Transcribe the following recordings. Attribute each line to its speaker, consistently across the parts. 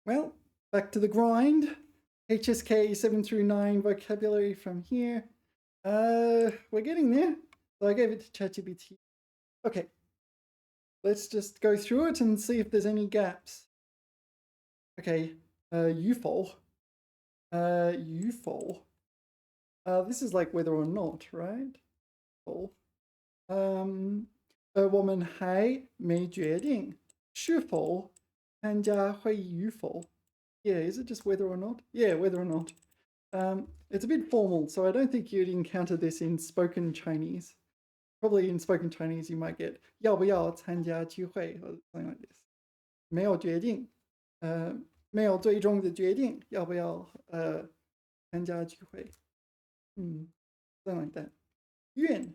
Speaker 1: Well, back to the grind. HSK 7 through 9 vocabulary from here. We're getting there. So I gave it to ChatGPT. Okay, let's just go through it and see if there's any gaps. Okay, UFO. UFO. This is like whether or not, right? UFO. 我们还没决定是否参加会议与否. Yeah, is it just whether or not? Yeah, whether or not. It's a bit formal, so I don't think you'd encounter this in spoken Chinese. Probably in spoken Chinese you might get 要不要参加聚会 or something like this. 没有决定，没有最终的决定要不要参加聚会. Something like that. 怨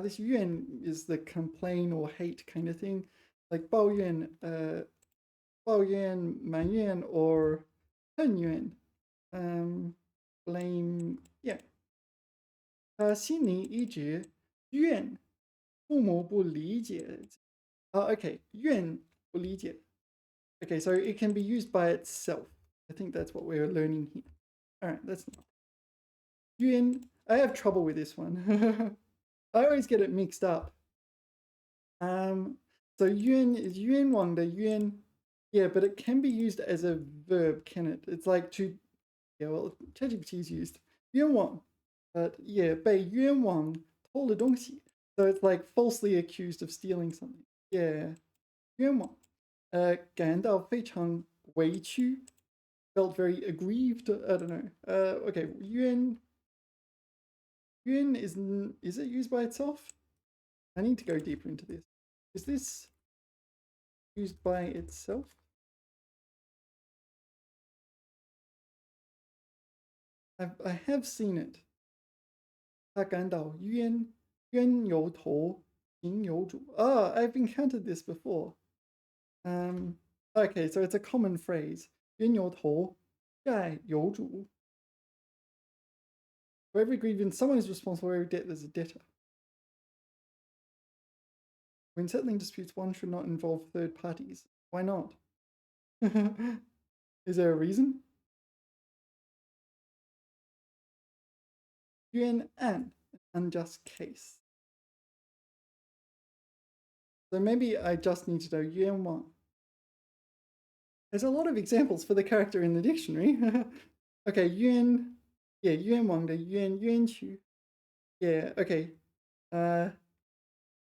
Speaker 1: this yuan is the complain or hate kind of thing, like 抱怨, 埋怨 or 恨怨, blame, yeah. 他心里一直怨父母不理解. Okay, 怨不理解. Okay, so it can be used by itself. I think that's what we're learning here. All right, that's not. Yuan, I have trouble with this one. I always get it mixed up. So yuan is yuan wang the yuan. Yeah, but it can be used as a verb, can it? It's like to, yeah, well, ChatGPT is used. Yuan wang. But yeah, 被冤枉偷了东西. So it's like falsely accused of stealing something. Yeah. 冤枉. 感到非常委屈. Felt very aggrieved. I don't know. Okay, yuan is it used by itself? I need to go deeper into this. Is this used by itself? I have seen it. 他感到冤有头情有主. Oh, I've encountered this before. Okay, so it's a common phrase. 冤有头债有主. For every grievance, someone is responsible. For every debt, there's a debtor. When settling disputes, one should not involve third parties. Why not? Is there a reason? 冤案, unjust case. So maybe I just need to know 冤枉. There's a lot of examples for the character in the dictionary. Okay, 冤, yeah, 冤枉的冤, 冤屈. Yeah, okay.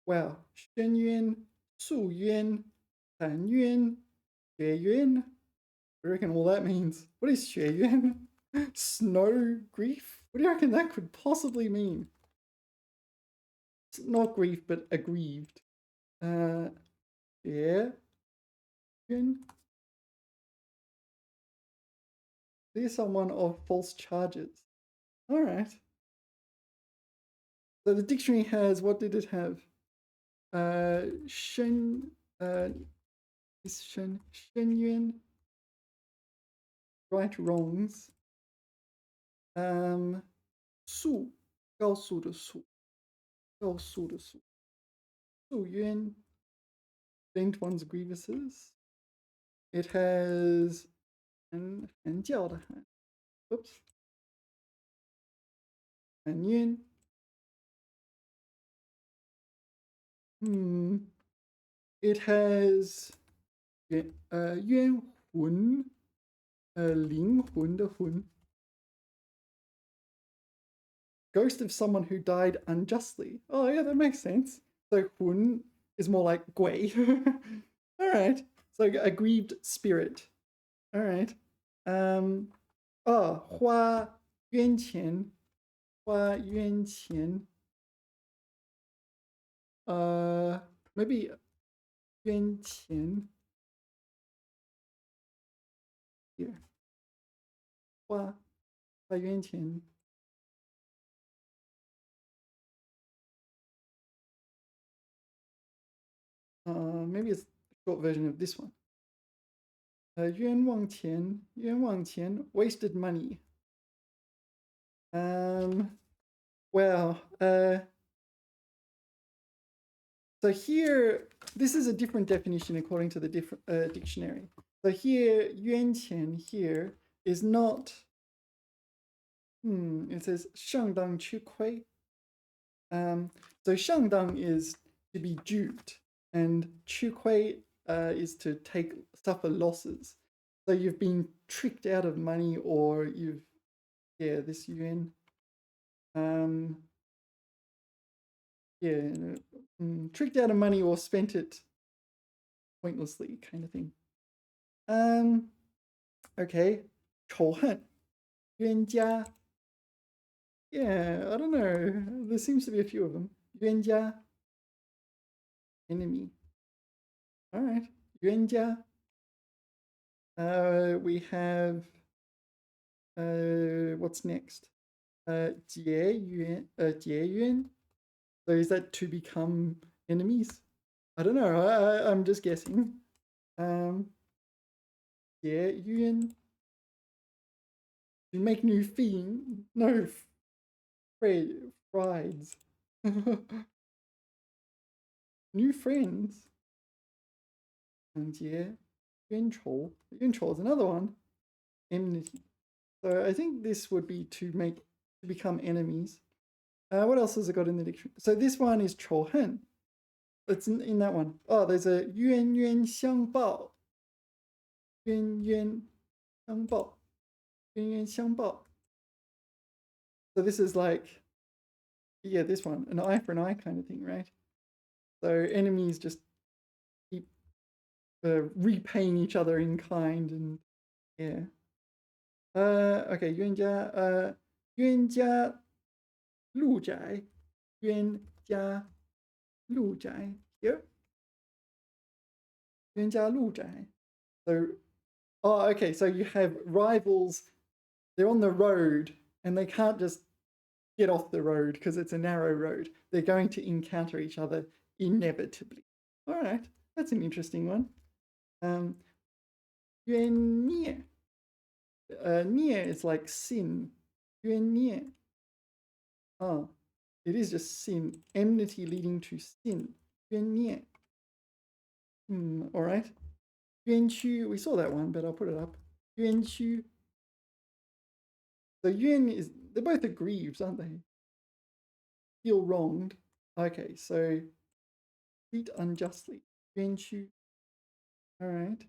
Speaker 1: Wow. 深渊, 诉冤, 喊冤, 血冤. I reckon all that means. What is 血冤? Snow grief? What do you reckon that could possibly mean? It's not grief, but aggrieved. Yeah. There's someone of false charges. All right. So the dictionary has, what did it have? Shen yuan, right wrongs. 诉, 告诉的诉, 告诉的诉. 诉冤, vent one's grievances. It has 喊叫的喊. Oops. 喊冤. It has 冤魂, 灵魂的魂. Ghost of someone who died unjustly. Oh yeah, that makes sense. So 魂 is more like 鬼. All right. So a grieved spirit. All right. 花冤钱. 花冤钱. Maybe 冤钱. Here. 花冤钱. Maybe it's a short version of this one. 冤枉钱, 冤枉钱, wasted money. Well, so here, this is a different definition according to the dictionary. So here, yuan qian here is not, it says 上当吃亏. So 上当 is to be duped, and 吃亏 is to suffer losses. So you've been tricked out of money, or this yuan, tricked out of money or spent it pointlessly, kind of thing. Okay, 仇恨, 冤家. Yeah, I don't know. There seems to be a few of them. 冤家, enemy. All right, 冤家. We have what's next? 结缘, 结缘. So is that to become enemies? I don't know. I'm just guessing. 结缘. To make new friends. New friends. 结冤仇. 冤仇 is another one. Enmity. So I think this would be to become enemies. What else has it got in the dictionary? So this one is 仇恨. It's in that one. Oh, there's a 冤冤相报. 冤冤相报. 冤冤相报. So this is like, this one, an eye for an eye kind of thing, right? So enemies just keep repaying each other in kind, and yeah. Okay, 冤家, 冤家路窄, 冤家路窄. Here. 冤家路窄. So, okay, so you have rivals, they're on the road, and they can't just get off the road because it's a narrow road. They're going to encounter each other inevitably. All right, that's an interesting one. 冤孽. 孽 is like sin. 冤孽. Oh, it is just sin. Enmity leading to sin. 冤孽. All right. 冤屈, we saw that one, but I'll put it up. 冤屈. So yuan they're both aggrieved, aren't they? Feel wronged. Okay, so treat unjustly. 冤屈. All right.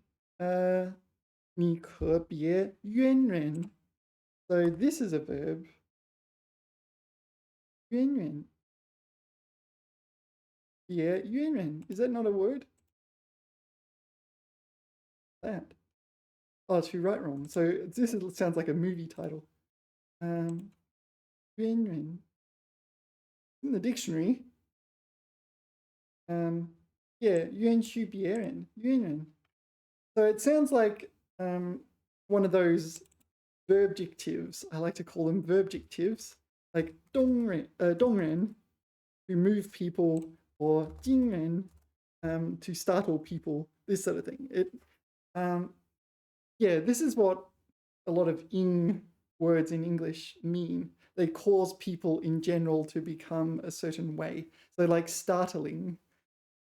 Speaker 1: 你可别冤人. So this is a verb. 冤人. 别冤人. Is that not a word? That. Oh, to right wrong. So sounds like a movie title. 冤人. In the dictionary. 冤屈别人. 冤人. So it sounds like one of those verbjectives. I like to call them verbjectives, like 动人, to move people, or 惊人, to startle people, this sort of thing. This is what a lot of ing words in English mean. They cause people in general to become a certain way. So like startling,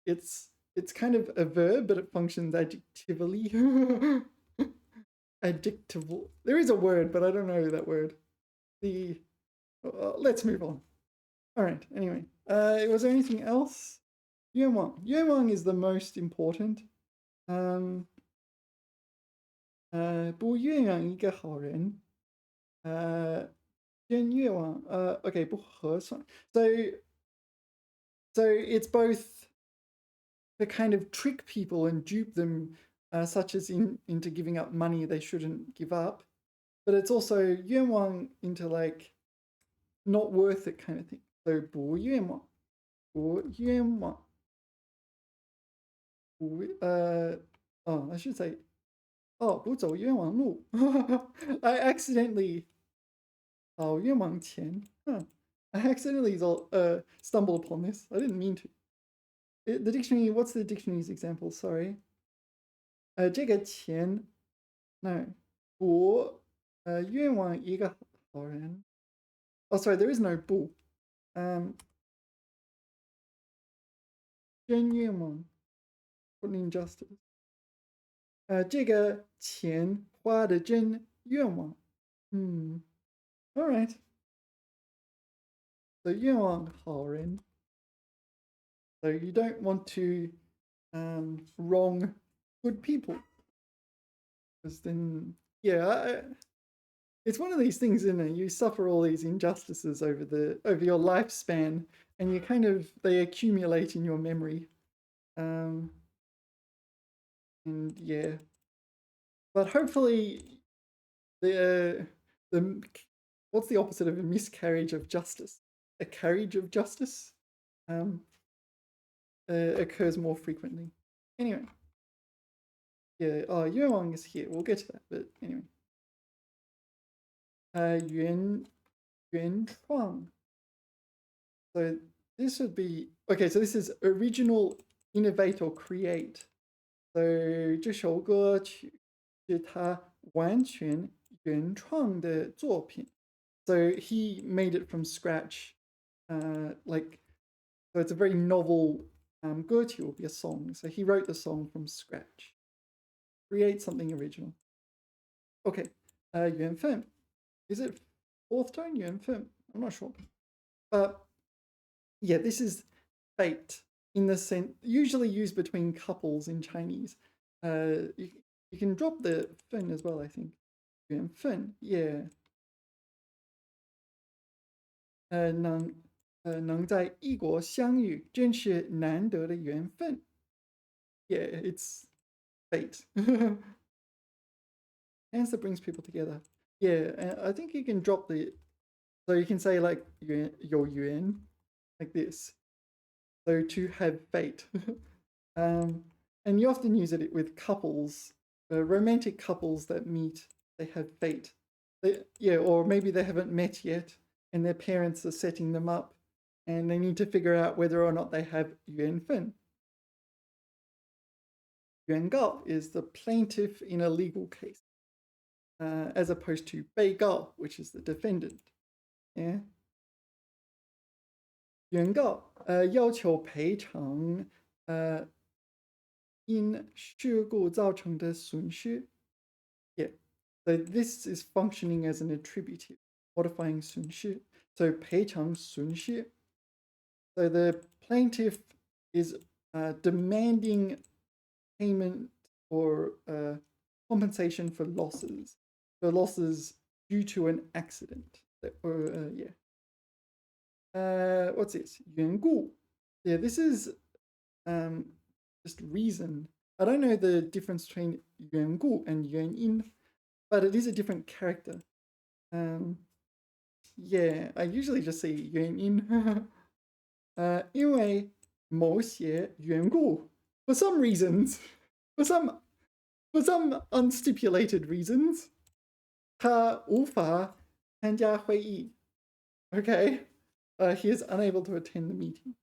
Speaker 1: it's kind of a verb, but it functions adjectively. Adjectival. There is a word, but I don't know that word. Let's move on. All right, anyway. Was there anything else? Yuanwang. Yuanwang is the most important. 不愿让一个好人捐愿望 okay 不合算 so it's both to kind of trick people and dupe them, such as into giving up money they shouldn't give up, but it's also 愿望 into like not worth it kind of thing. So 不愿望 不愿望 I should say 不走冤枉路 I accidentally 走冤枉钱 I accidentally stumbled upon this. I didn't mean to. The dictionary, what's the dictionary's example? Sorry. 这个钱 no 不冤枉一个好人 oh sorry, there is no 不 捐冤枉 for an injustice. 这个钱花的真冤枉。all right. So 冤枉好人. So you don't want to wrong good people. Because then, yeah, it's one of these things, isn't it? You suffer all these injustices over your lifespan, and you they accumulate in your memory. And yeah, but hopefully the what's the opposite of a miscarriage of justice? A carriage of justice occurs more frequently. Anyway, yeah. Oh, Yuan is here. We'll get to that. But anyway, Yuan Chuang. So this would be okay. So this is original, innovate or create. So 这首歌曲是他完全原创的作品。So he made it from scratch. So it's a very novel 歌曲 will be a song. So he wrote the song from scratch. Create something original. Okay. 缘分. Is it fourth tone? 缘分? I'm not sure. But yeah, this is fate in the sense usually used between couples in Chinese. You can drop the 分 as well, I think. 缘分, yeah. 能在异国相遇，真是难得的缘分. Yeah, it's fate. Chance that brings people together. Yeah, and I think you can drop so you can say like 有缘, like this. So to have fate. And you often use it with couples, romantic couples that meet, they have fate. Or maybe they haven't met yet and their parents are setting them up and they need to figure out whether or not they have 缘分. 原告 is the plaintiff in a legal case, as opposed to 被告, which is the defendant. Yeah. 原告要求赔偿因事故造成的损失. Yeah. So this is functioning as an attributive, modifying 损失. So 赔偿损失. So the plaintiff is demanding payment or compensation for losses due to an accident. What's this? 缘故. Yeah, this is just reason. I don't know the difference between 缘故 and 原因, but it is a different character. Yeah, I usually just say 原因. 因为某些缘故, for some reasons, for some unstipulated reasons, 他无法参加会议. Okay, he is unable to attend the meeting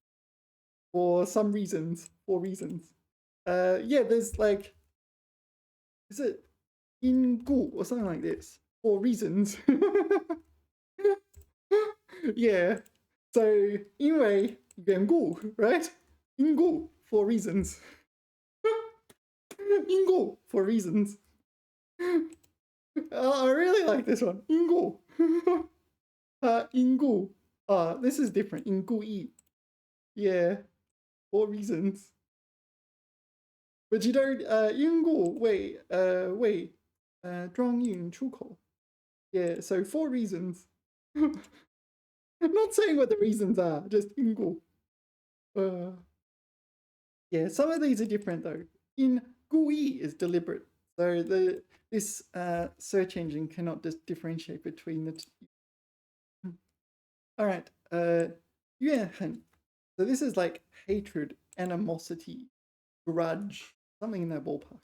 Speaker 1: for some reasons. 4 reasons. Yeah, there's like, is it 因故 or something like this? 4 reasons. Yeah, so 因为缘故, right? 因故 4 reasons. 因故 4 reasons. I really like this one. 因故. 因故. This is different. 因故意. Yeah, 4 reasons. But you don't 因故为专运出口. Yeah, so 4 reasons. I'm not saying what the reasons are, just 因故. Yeah, some of these are different though. 因故意 is deliberate. So this search engine cannot just differentiate between the two. All right, 怨恨. So this is like hatred, animosity, grudge, something in that ballpark.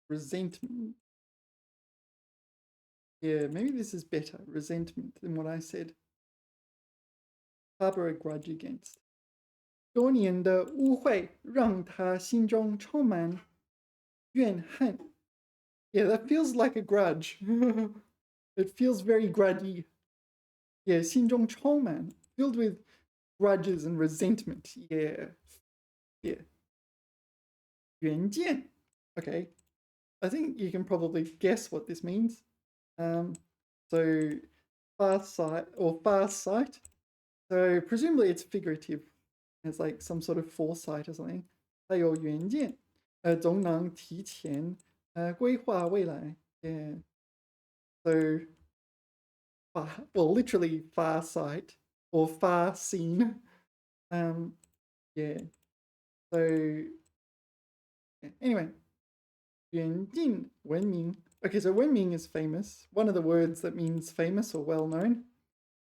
Speaker 1: Resentment. Yeah, maybe this is better, resentment, than what I said. Harbor a grudge against. 多年的误会让他心中充满怨恨. Yeah, that feels like a grudge. It feels very grudgy. Yeah, 心中充满, filled with grudges and resentment. Yeah. 元件. Okay, I think you can probably guess what this means. So far sight or far sight. So presumably it's figurative. It's like some sort of foresight or something. 它有远见，总能提前规划未来. Yeah. So well, literally far sight or far seen. Yeah. So anyway, 远近闻名. Okay, so 闻名 is famous. One of the words that means famous or well known.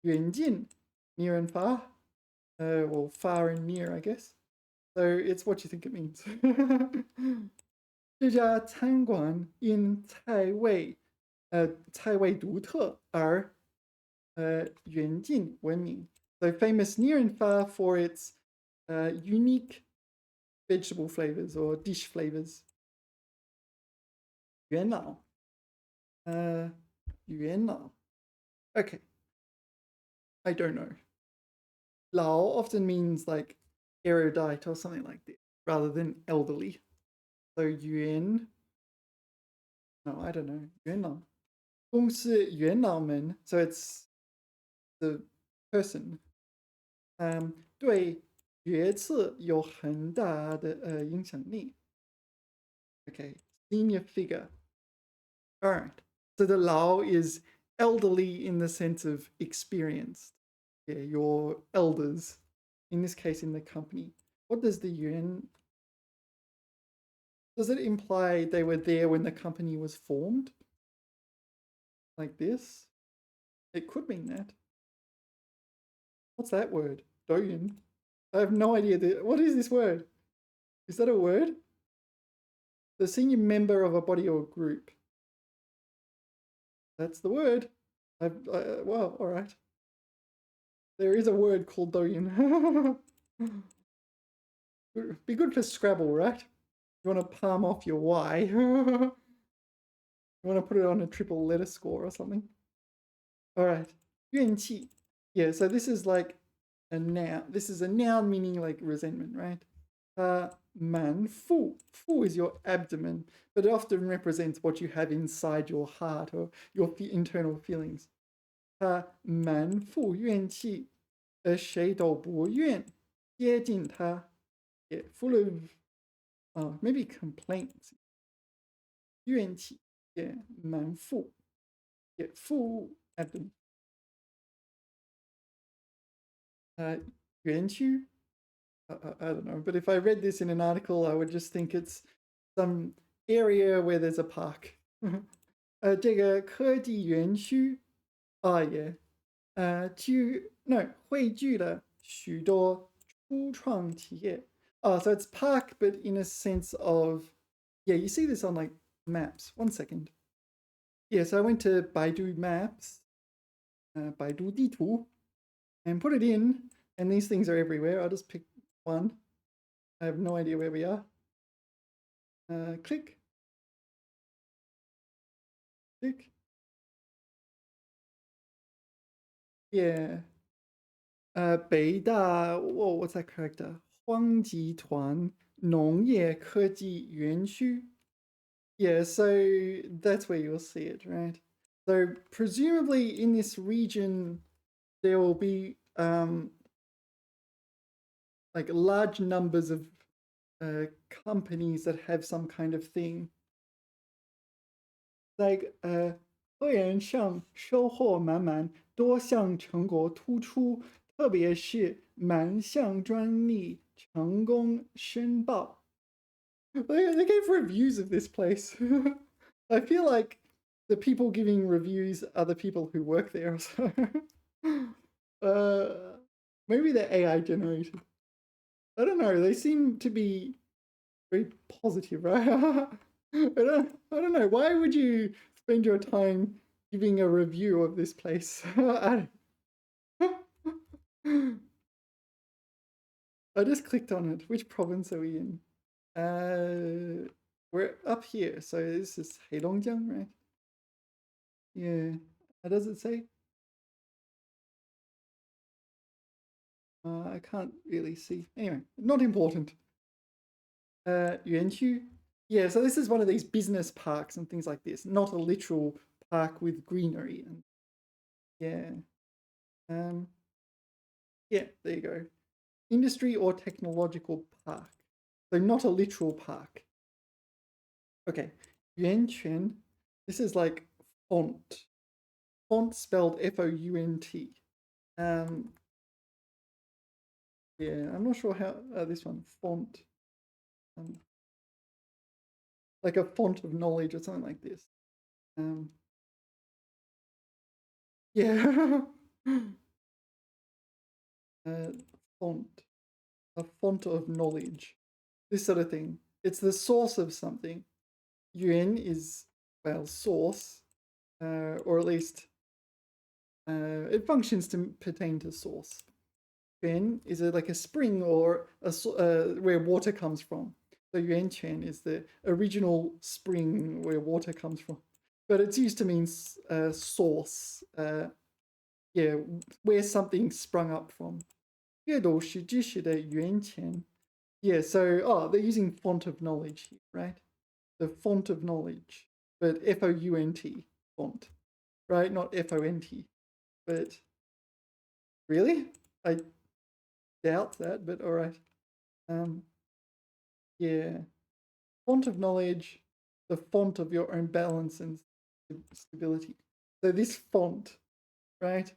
Speaker 1: 远近, near and far. Well, far and near, I guess. So it's what you think it means. 这家餐馆因菜味独特而远近闻名. So famous near and far for its unique vegetable flavors or dish flavors. 元老. 元老. Okay. I don't know. 老 often means like erudite or something like this, rather than elderly. So 元, no, I don't know. 元老. 公司元老们, so it's the person. 对决策有很大的影响力. Okay, senior figure. All right. So the lao is elderly in the sense of experienced. Yeah, your elders. In this case, in the company. What does the yuan? Does it imply they were there when the company was formed? Like this? It could mean that. What's that word? Doyun. I have no idea. What is this word? Is that a word? The senior member of a body or group. That's the word. Well, all right. There is a word called Doyun. Be good for Scrabble, right? You want to palm off your Y. You want to put it on a triple letter score or something. All right. 怨气. Yeah, so this is like a noun. This is a noun meaning like resentment, right? 满腹. Fu is your abdomen, but it often represents what you have inside your heart or your internal feelings. 满腹怨气, 谁都不愿接近他. Yeah, full of maybe complaints. 怨气. Yeah, 满腹. Yeah, full abdomen. 园区. I don't know, but if I read this in an article, I would just think it's some area where there's a park. 这个科技园区, yeah, 汇聚了许多初创企业. So it's park, but in a sense of, yeah, you see this on like maps. 1 second. Yeah, so I went to Baidu Maps, Baidu 地图, and put it in, and these things are everywhere. I'll just pick one. I have no idea where we are. Click. Click. Yeah. 北大, whoa, what's that character? 荒集团农业科技园区. Yeah, so that's where you'll see it, right? So presumably in this region, there will be like large numbers of companies that have some kind of thing. Like 科研上收获满满，多项成果突出，特别是满项专利成功申报. They gave reviews of this place. I feel like the people giving reviews are the people who work there. So maybe they're AI generated. I don't know. They seem to be very positive, right? I don't know. Why would you spend your time giving a review of this place? I just clicked on it. Which province are we in? We're up here. So this is Heilongjiang, right? Yeah. How does it say? I can't really see. Anyway, not important. 园区. Yeah, so this is one of these business parks and things like this, not a literal park with greenery. And yeah. Yeah, there you go. Industry or technological park. So not a literal park. Okay. Yuanquan. This is like font. Font spelled F-O-U-N-T. Yeah, I'm not sure how this one, font. Like a font of knowledge or something like this. Yeah. Font. A font of knowledge. This sort of thing. It's the source of something. Yuan is, well, source, or at least it functions to pertain to source. Yuan is like a spring or where water comes from. So Yuanquan is the original spring where water comes from. But it's used to mean source, yeah, where something sprung up from. 阅读是知识的源泉. Yeah, so, they're using font of knowledge here, right? The font of knowledge, but F-O-U-N-T, font, right? Not F-O-N-T, but really? I doubt that, but all right. Yeah, font of knowledge, the font of your own balance and stability. So this font, right?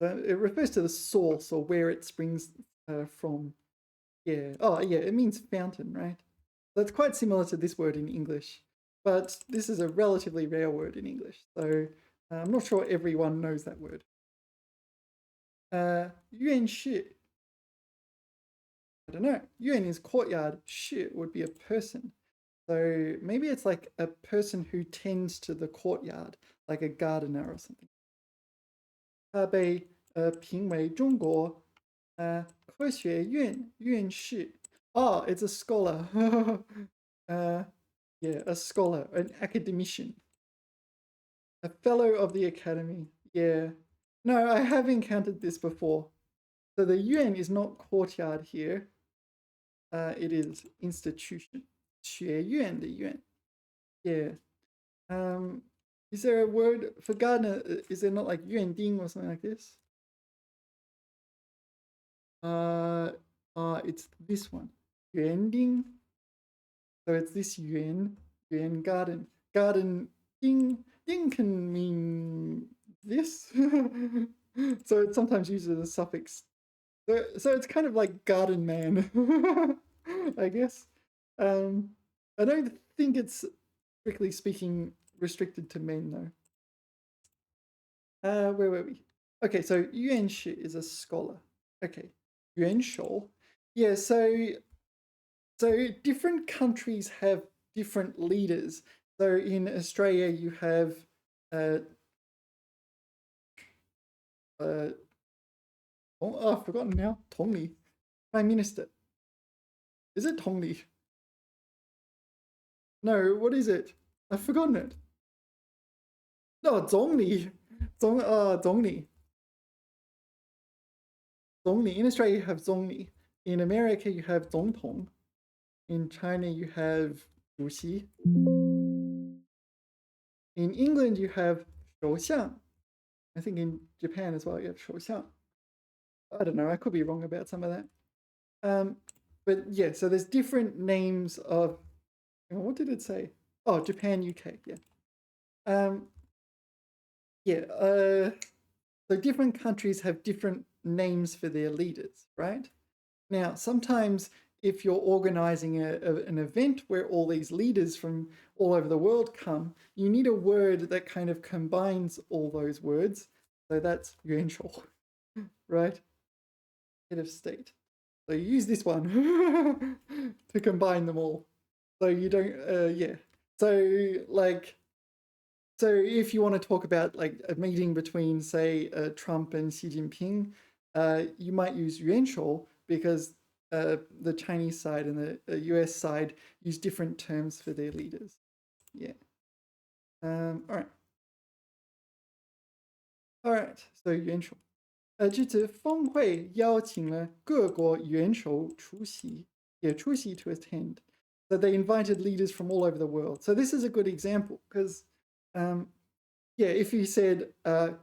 Speaker 1: It refers to the source or where it springs from. Yeah. Oh, yeah. It means fountain, right? That's quite similar to this word in English, but this is a relatively rare word in English, so I'm not sure everyone knows that word. 院士, I don't know. 院 is courtyard, 士 would be a person. So maybe it's like a person who tends to the courtyard, like a gardener or something. 他被评为中国科学院院士. Oh, it's a scholar. Yeah, a scholar, an academician. A fellow of the academy. Yeah. No, I have encountered this before. So the yuan is not courtyard here. It is institution. 学院的院. Yeah. Is there a word for gardener? Is there not like yuan ding or something like this? It's this one. Yuan ding. So it's this yuan garden. Garden ding can mean this. So it's sometimes used as a suffix. So it's kind of like garden man, I guess. I don't think it's, strictly speaking, restricted to men though. Where were we? Okay, so Yuan Shi is a scholar. Okay, Yuan Shou. Yeah, so different countries have different leaders. So in Australia, you have I've forgotten now. Tongli, Prime Minister. Is it Tongli? No, what is it? I've forgotten it. No, Zongli. Zongli. Zongli. In Australia, you have Zongli. In America, you have Zongtong. In China, you have Juxi. In England, you have 首相. I think in Japan as well, you have 首相. I don't know, I could be wrong about some of that. But yeah, so there's different names of, what did it say? Oh, Japan, UK, yeah. So different countries have different names for their leaders, right? Now, sometimes if you're organizing an event where all these leaders from all over the world come, you need a word that kind of combines all those words. So that's 元首, right? Head of state. So you use this one to combine them all. So you don't, yeah. So if you want to talk about like a meeting between, say, Trump and Xi Jinping, you might use 元首 because the Chinese side and the US side use different terms for their leaders. Yeah. All right. So 元首。这次峰会邀请了各国元首出席。Yeah, 出席 to attend. So they invited leaders from all over the world. So this is a good example because, yeah, if you said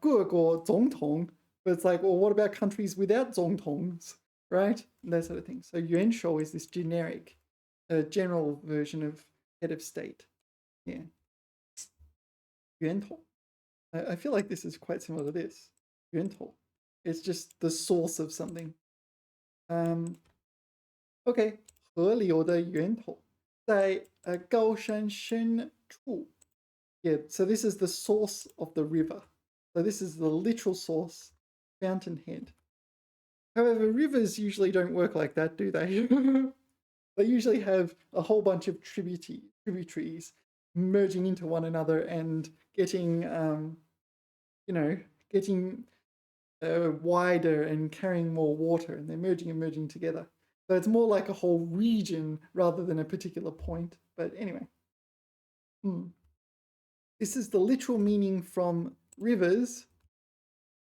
Speaker 1: 各国总统, but it's like, well, what about countries without 总统s, right? And that sort of thing. So 元首 is this generic, general version of head of state. Yeah. 源头. I feel like this is quite similar to this. 源头. It's just the source of something. Okay. 河流的源头在高山深处. Yeah, so this is the source of the river. So this is the literal source, fountainhead. However, rivers usually don't work like that, do they? They usually have a whole bunch of tributaries merging into one another and getting, getting wider and carrying more water, and they're merging and merging together. So it's more like a whole region rather than a particular point. But anyway. This is the literal meaning from rivers,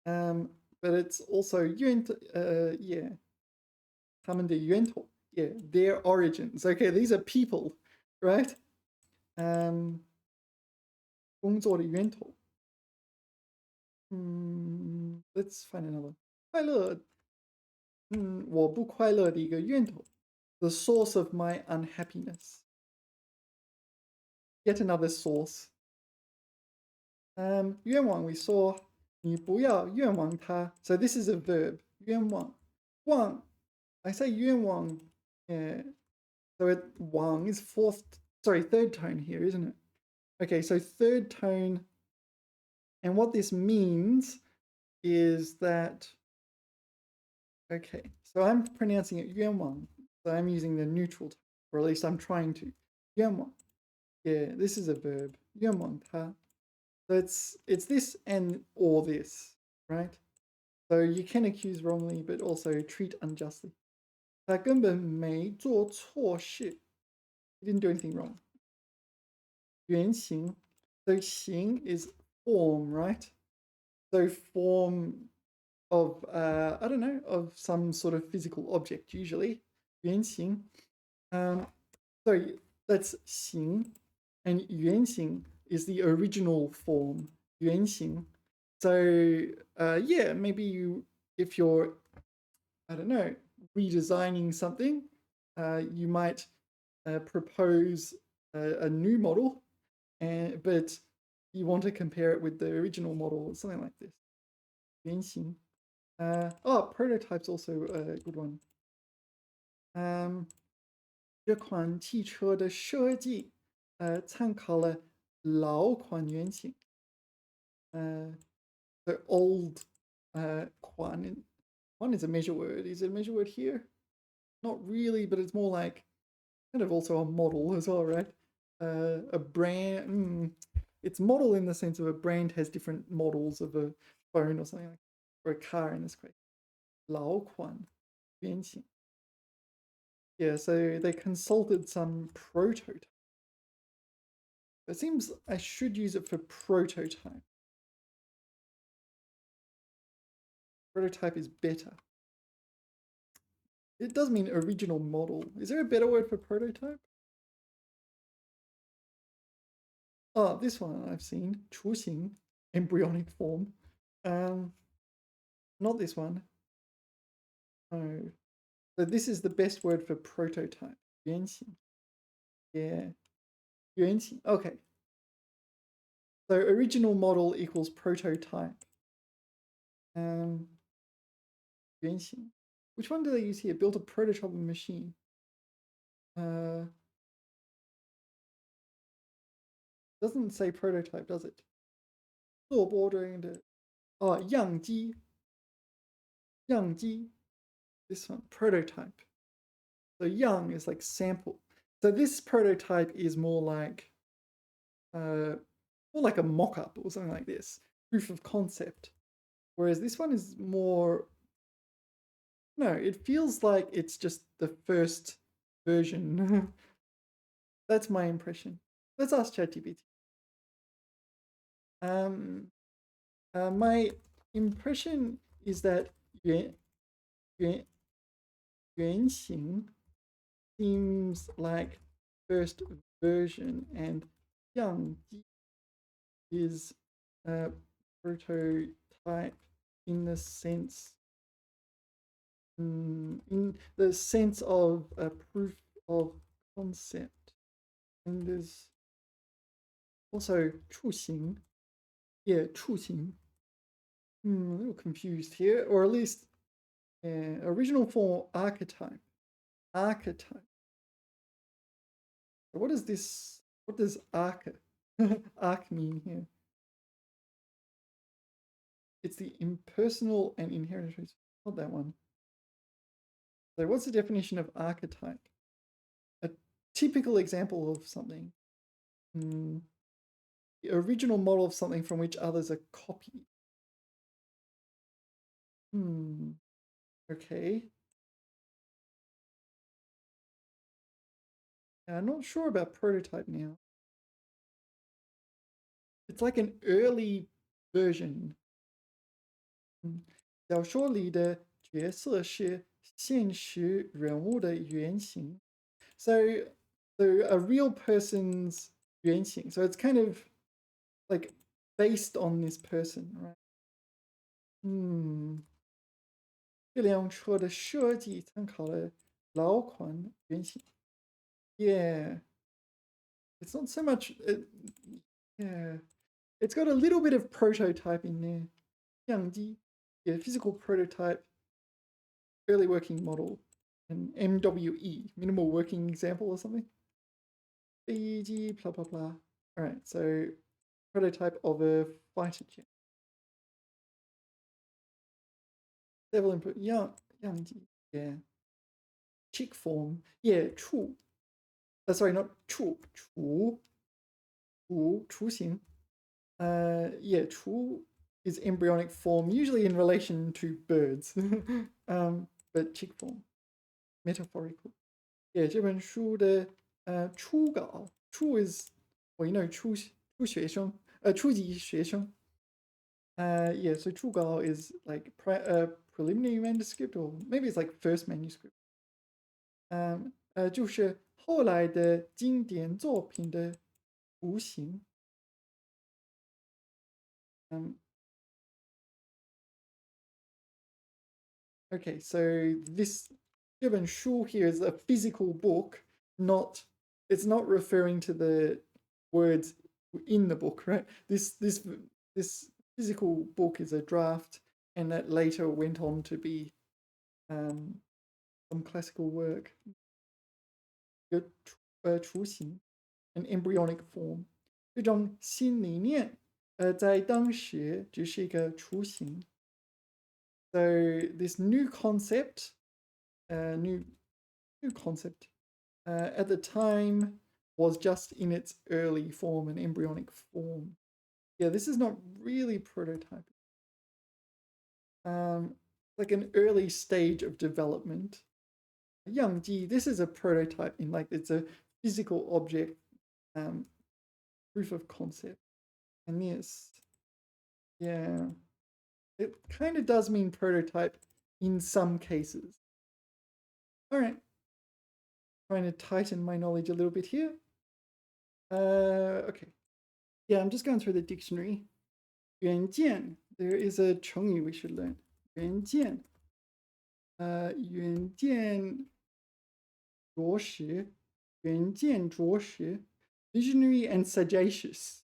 Speaker 1: but it's also yeah, 他们的源头, yeah, their origins. Okay, these are people, right? 工作的源头. Let's find another. 快乐, 我不快乐的一个源头. The source of my unhappiness. Yet another source. 愿望 we saw 你不要愿望他. So this is a verb. 愿望. 望. I say 愿望. Yeah. So wang is third tone here, isn't it? Okay, so third tone. And what this means is that, okay, so I'm pronouncing it 愿望. So I'm using the neutral tone, or at least I'm trying to. 愿望. Yeah, this is a verb. 愿望他. So it's this and or this, right? So you can accuse wrongly, but also treat unjustly. 他根本没做错事. He didn't do anything wrong. 原型. So 形 is form, right? So form of, I don't know, of some sort of physical object, usually. 原型. So that's 形. And 原型 is the original form, 原型. So, yeah, maybe if you're, I don't know, redesigning something, you might propose a new model, but you want to compare it with the original model or something like this. 原型. Prototype's also a good one. 这款汽车的设计参考了老款原型. The old Quan is a measure word. Is it a measure word here? Not really, but it's more like kind of also a model as well, right? A brand. It's model in the sense of a brand has different models of a phone or something like that, or a car in this case. 老款原型. Yeah, so they consulted some prototype. It seems I should use it for prototype. Prototype is better. It does mean original model. Is there a better word for prototype? Oh, this one I've seen. 雏形, embryonic form. Not this one. No. So this is the best word for prototype. 原型. Yeah. 原型. Okay. So original model equals prototype. 原型. Which one do they use here? Built a prototype machine. Doesn't say prototype, does it? 做bordering的. Oh, 样机. 样机. This one, prototype. So young is like sample. So this prototype is more like a mock-up or something like this. Proof of concept. Whereas this one is more, no, it feels like it's just the first version. That's my impression. Let's ask ChatGPT. My impression is that 原型 seems like first version, and Yang is a prototype in the sense of a proof of concept. And there's also 雏形. Yeah, 雏形. A little confused here, or at least original form archetype. Archetype. What is this? What does arc arc mean here? It's the impersonal and inherent traits. Not that one. So what's the definition of archetype? A typical example of something. The original model of something from which others are copied. Okay. I'm not sure about prototype now. It's like an early version. 小说里的角色是现实人物的原型. So a real person's 原型. So it's kind of like based on this person, right? 这辆车的设计参考了老款原型. Yeah. It's not so much. Yeah. It's got a little bit of prototype in there. 样机. Yeah, physical prototype, early working model, and MWE, minimal working example or something. BG, blah, blah, blah. All right, so prototype of a fighter jet. Several input, Yangji, yeah. Chick form, yeah, 处. Sorry, not 处, 雏形. Yeah, 雏 is embryonic form, usually in relation to birds, but chick form, metaphorical. Yeah, 这本书的初稿，初 is, well, you know, 初学生，初级学生. Yeah, so 初稿 is like preliminary manuscript, or maybe it's like first manuscript. 就是后来的经典作品的雏形. Okay, so this 这本书 here is a physical book, it's not referring to the words in the book, right? This physical book is a draft, and that later went on to be some classical work. 雏形, an embryonic form. 这种新理念在当时只是一个雏形. So this new concept, new concept, at the time was just in its early form, an embryonic form. Yeah, this is not really prototyping. Like an early stage of development. Yangji, this is a prototype in like it's a physical object, proof of concept. And this, yeah, it kind of does mean prototype in some cases. All right, trying to tighten my knowledge a little bit here. Okay, yeah, I'm just going through the dictionary. 远见, there is a 成语 we should learn. 远见, 远见卓识, 远见卓识, visionary and sagacious.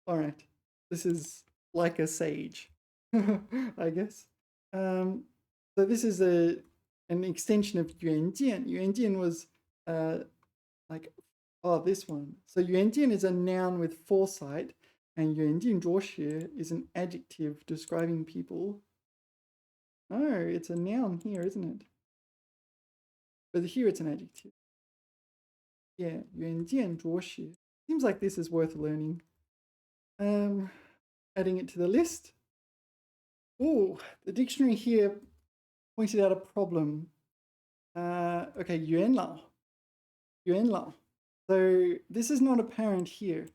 Speaker 1: All right, this is like a sage, I guess. So this is an extension of 远见. 远见 was like, this one. So 远见 is a noun with foresight, and 远见卓识 is an adjective describing people. No, it's a noun here, isn't it? But here it's an adjective. Yeah, 远见卓识. Seems like this is worth learning. Adding it to the list. Oh, the dictionary here pointed out a problem. Okay, 元老. 元老. So this is not apparent here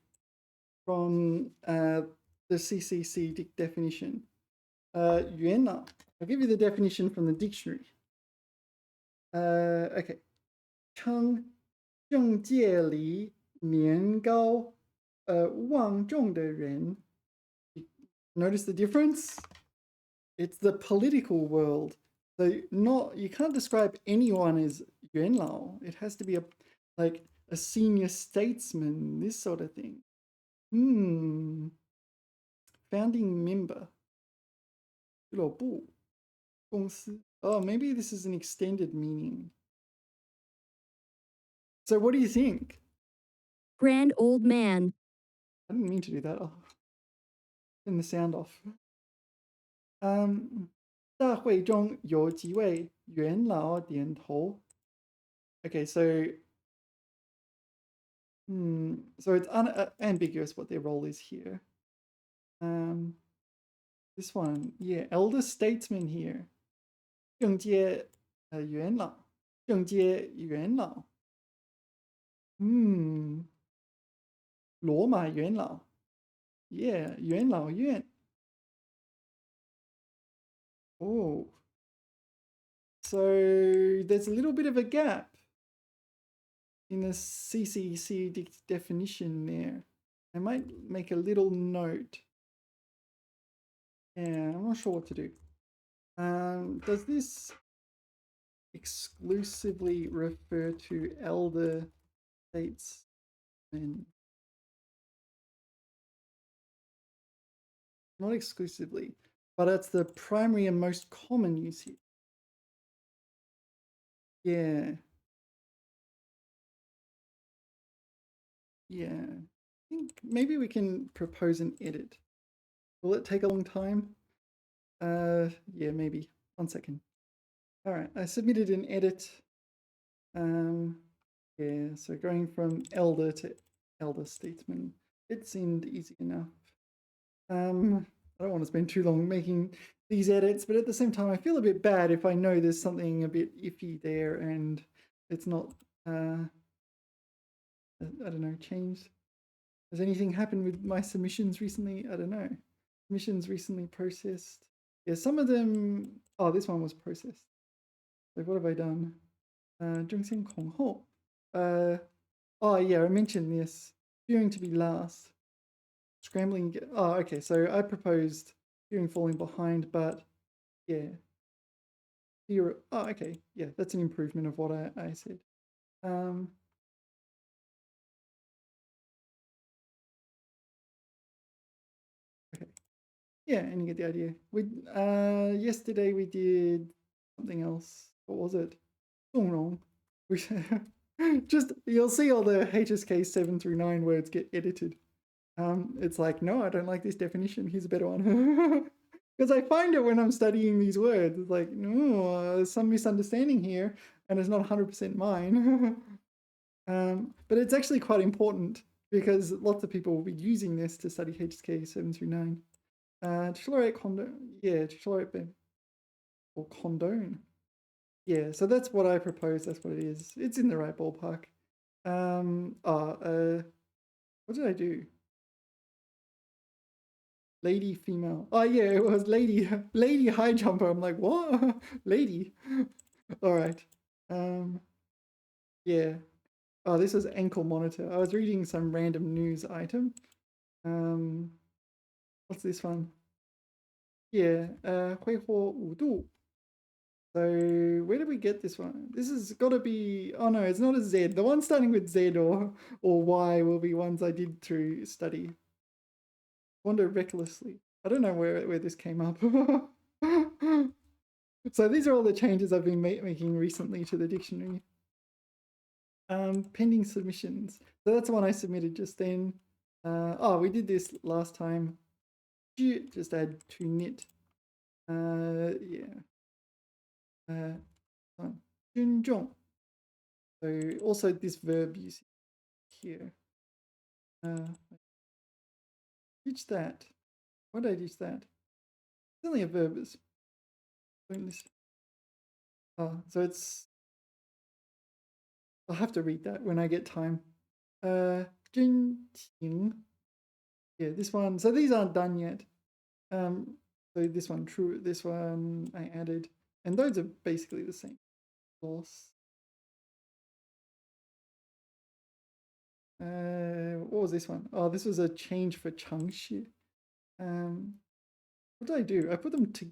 Speaker 1: from the CCC definition. 元老. I'll give you the definition from the dictionary. Okay. 称政界里年高望重的人。Notice the difference? It's the political world. So not you can't describe anyone as 元老. It has to be like a senior statesman, this sort of thing. Founding member. 俱乐部公司. Oh, maybe this is an extended meaning. So what do you think?
Speaker 2: Grand old man.
Speaker 1: I didn't mean to do that. Oh, turn the sound off. 大会中有几位元老点头. Okay, so so it's ambiguous what their role is here. This one, yeah, elder statesman here. 政界元老，政界元老。罗马元老 ，yeah， 元老院。Oh, so there's a little bit of a gap in the CCC definition there. I might make a little note. Yeah, I'm not sure what to do. Does this exclusively refer to elder statesmen? Not exclusively, but it's the primary and most common use here. Yeah. Yeah. I think maybe we can propose an edit. Will it take a long time? Yeah, maybe. 1 second. All right, I submitted an edit. Yeah, so going from elder to elder statesman, it seemed easy enough. I don't want to spend too long making these edits, but at the same time, I feel a bit bad if I know there's something a bit iffy there and it's not, I don't know, changed. Has anything happened with my submissions recently? I don't know. Submissions recently processed. Yeah, some of them, oh, this one was processed. So what have I done? 中线恐后. Oh yeah, I mentioned this. Fearing to be last. Scrambling. Oh, okay. So I proposed fearing falling behind, but yeah. Fear. Oh, okay. Yeah, that's an improvement of what I said. Okay. Yeah, and you get the idea. We yesterday we did something else. What was it? 纵容. Just you'll see all the HSK 7 through 9 words get edited. It's like, no, I don't like this definition. Here's a better one. Because I find it when I'm studying these words. It's like, no, there's some misunderstanding here, and it's not 100% mine. But it's actually quite important because lots of people will be using this to study HSK 7 through 9. To tolerate condone, yeah, to tolerate or condone. Yeah, so that's what I propose. That's what it is. It's in the right ballpark. What did I do? Lady, female. Oh yeah, it was lady. Lady high jumper. I'm like, what? Lady. All right. Yeah. Oh, this was ankle monitor. I was reading some random news item. What's this one? Yeah. 挥霍5度. So where did we get this one? This has got to be. Oh no, it's not a Z. The ones starting with Z or Y will be ones I did through study. Wander recklessly. I don't know where this came up. So these are all the changes I've been making recently to the dictionary. Pending submissions. So that's the one I submitted just then. Oh, we did this last time. Just add to knit. Yeah. 尊重. So also this verb you see here. Ditch that. Why did I ditch that? It's only a verb. Oh, so it's. I'll have to read that when I get time. 真情. Yeah, this one. So these aren't done yet. So this one true. This one I added, and those are basically the same. Loss. What was this one? Oh, this was a change for 常识. What did I do? I put them to...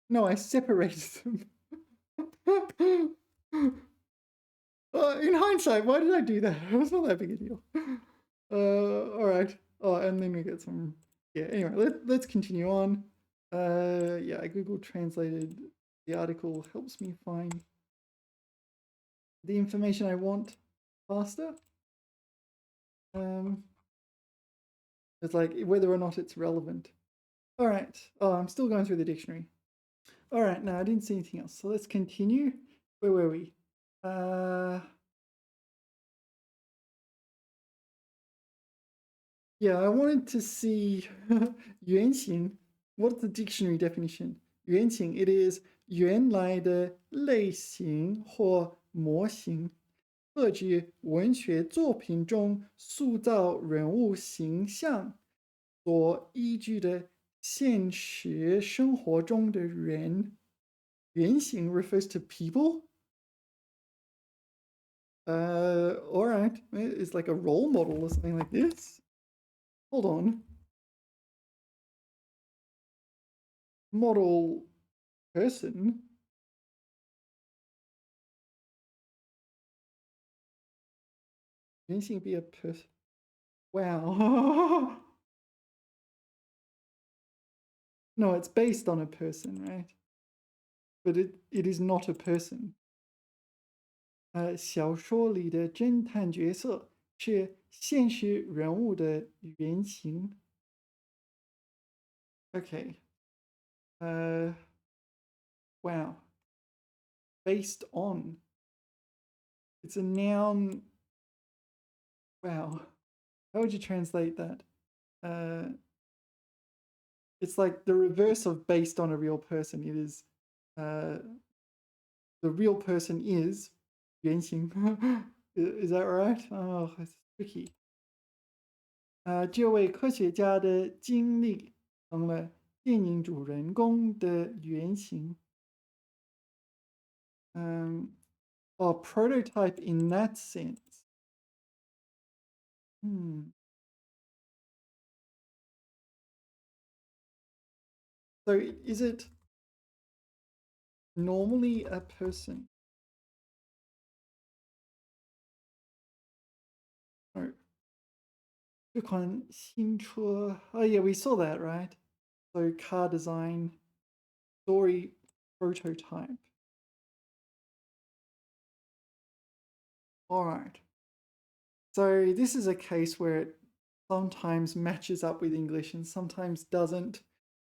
Speaker 1: No, I separated them. In hindsight, why did I do that? It was not that big a deal. All right. Oh, and then we get some... Yeah, anyway, let's continue on. Yeah, I Google translated the article, helps me find the information I want faster. It's like whether or not it's relevant. All right. Oh, I'm still going through the dictionary. All right. No, I didn't see anything else. So let's continue. Where were we? Yeah, I wanted to see 原型. What's the dictionary definition? 原型, it is 原来的类型或模型，特指文学作品中塑造人物形象所依据的现实生活中的人。原型 refers to people. All right, it's like a role model or something like this. Hold on. Model person.原型 be a person. Wow. No, it's based on a person, right? But it is not a person. 小说里的侦探角色是现实人物的原型。Okay. Wow. Based on. It's a noun. Wow. How would you translate that? It's like the reverse of based on a real person. It is the real person is 原型. Is that right? Oh, it's tricky. 这位科学家的经历成了电影主人公的原型。Prototype in that sense. So is it normally a person? No. 这款新车, oh yeah, we saw that, right? So car design, story, prototype. All right. So this is a case where it sometimes matches up with English and sometimes doesn't.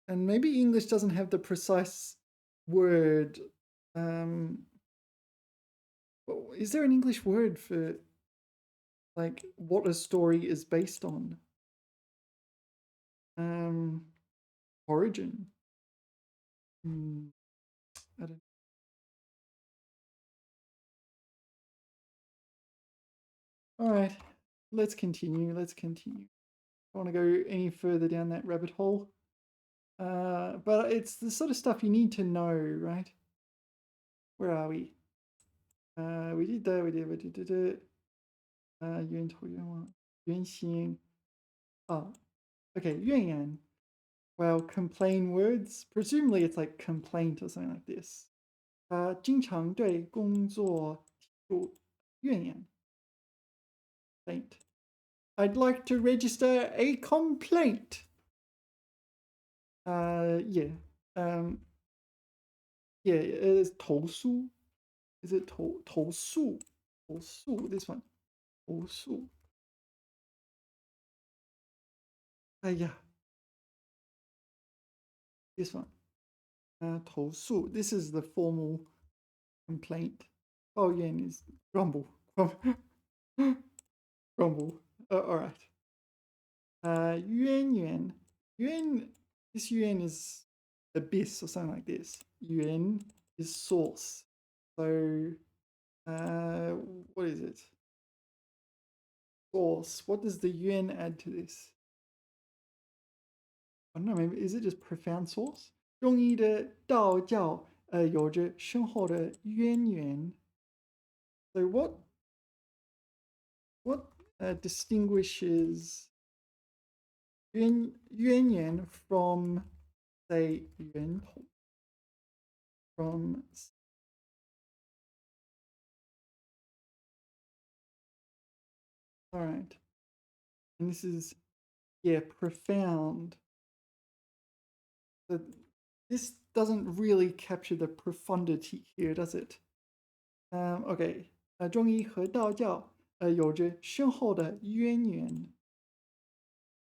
Speaker 1: And maybe English doesn't have the precise word. Is there an English word for like what a story is based on? Origin. I don't. All right, let's continue. Let's continue. I don't want to go any further down that rabbit hole. But it's the sort of stuff you need to know, right? Where are we? We did that. We did it. 源头愿望原型. Oh, okay. 怨言. Well, complain words. Presumably, it's like complaint or something like this. 经常对工作提出怨言. Complaint. I'd like to register a complaint. Yeah. Yeah, it's 投诉. Is it 投诉? 投诉, this one. 投诉. Yeah. This one. 投诉. This is the formal complaint. Oh, yeah, is grumble. Grumble. All right. 渊源. This yuan is abyss or something like this. Yuan is source. So, what is it? Source. What does the yuan add to this? I don't know, maybe, is it just profound source? 中医的道教有着深厚的渊源. So what distinguishes yuan from, say, yuan from. All right, and this is, yeah, profound. But this doesn't really capture the profundity here, does it? OK，中医和道教有着深厚的渊源。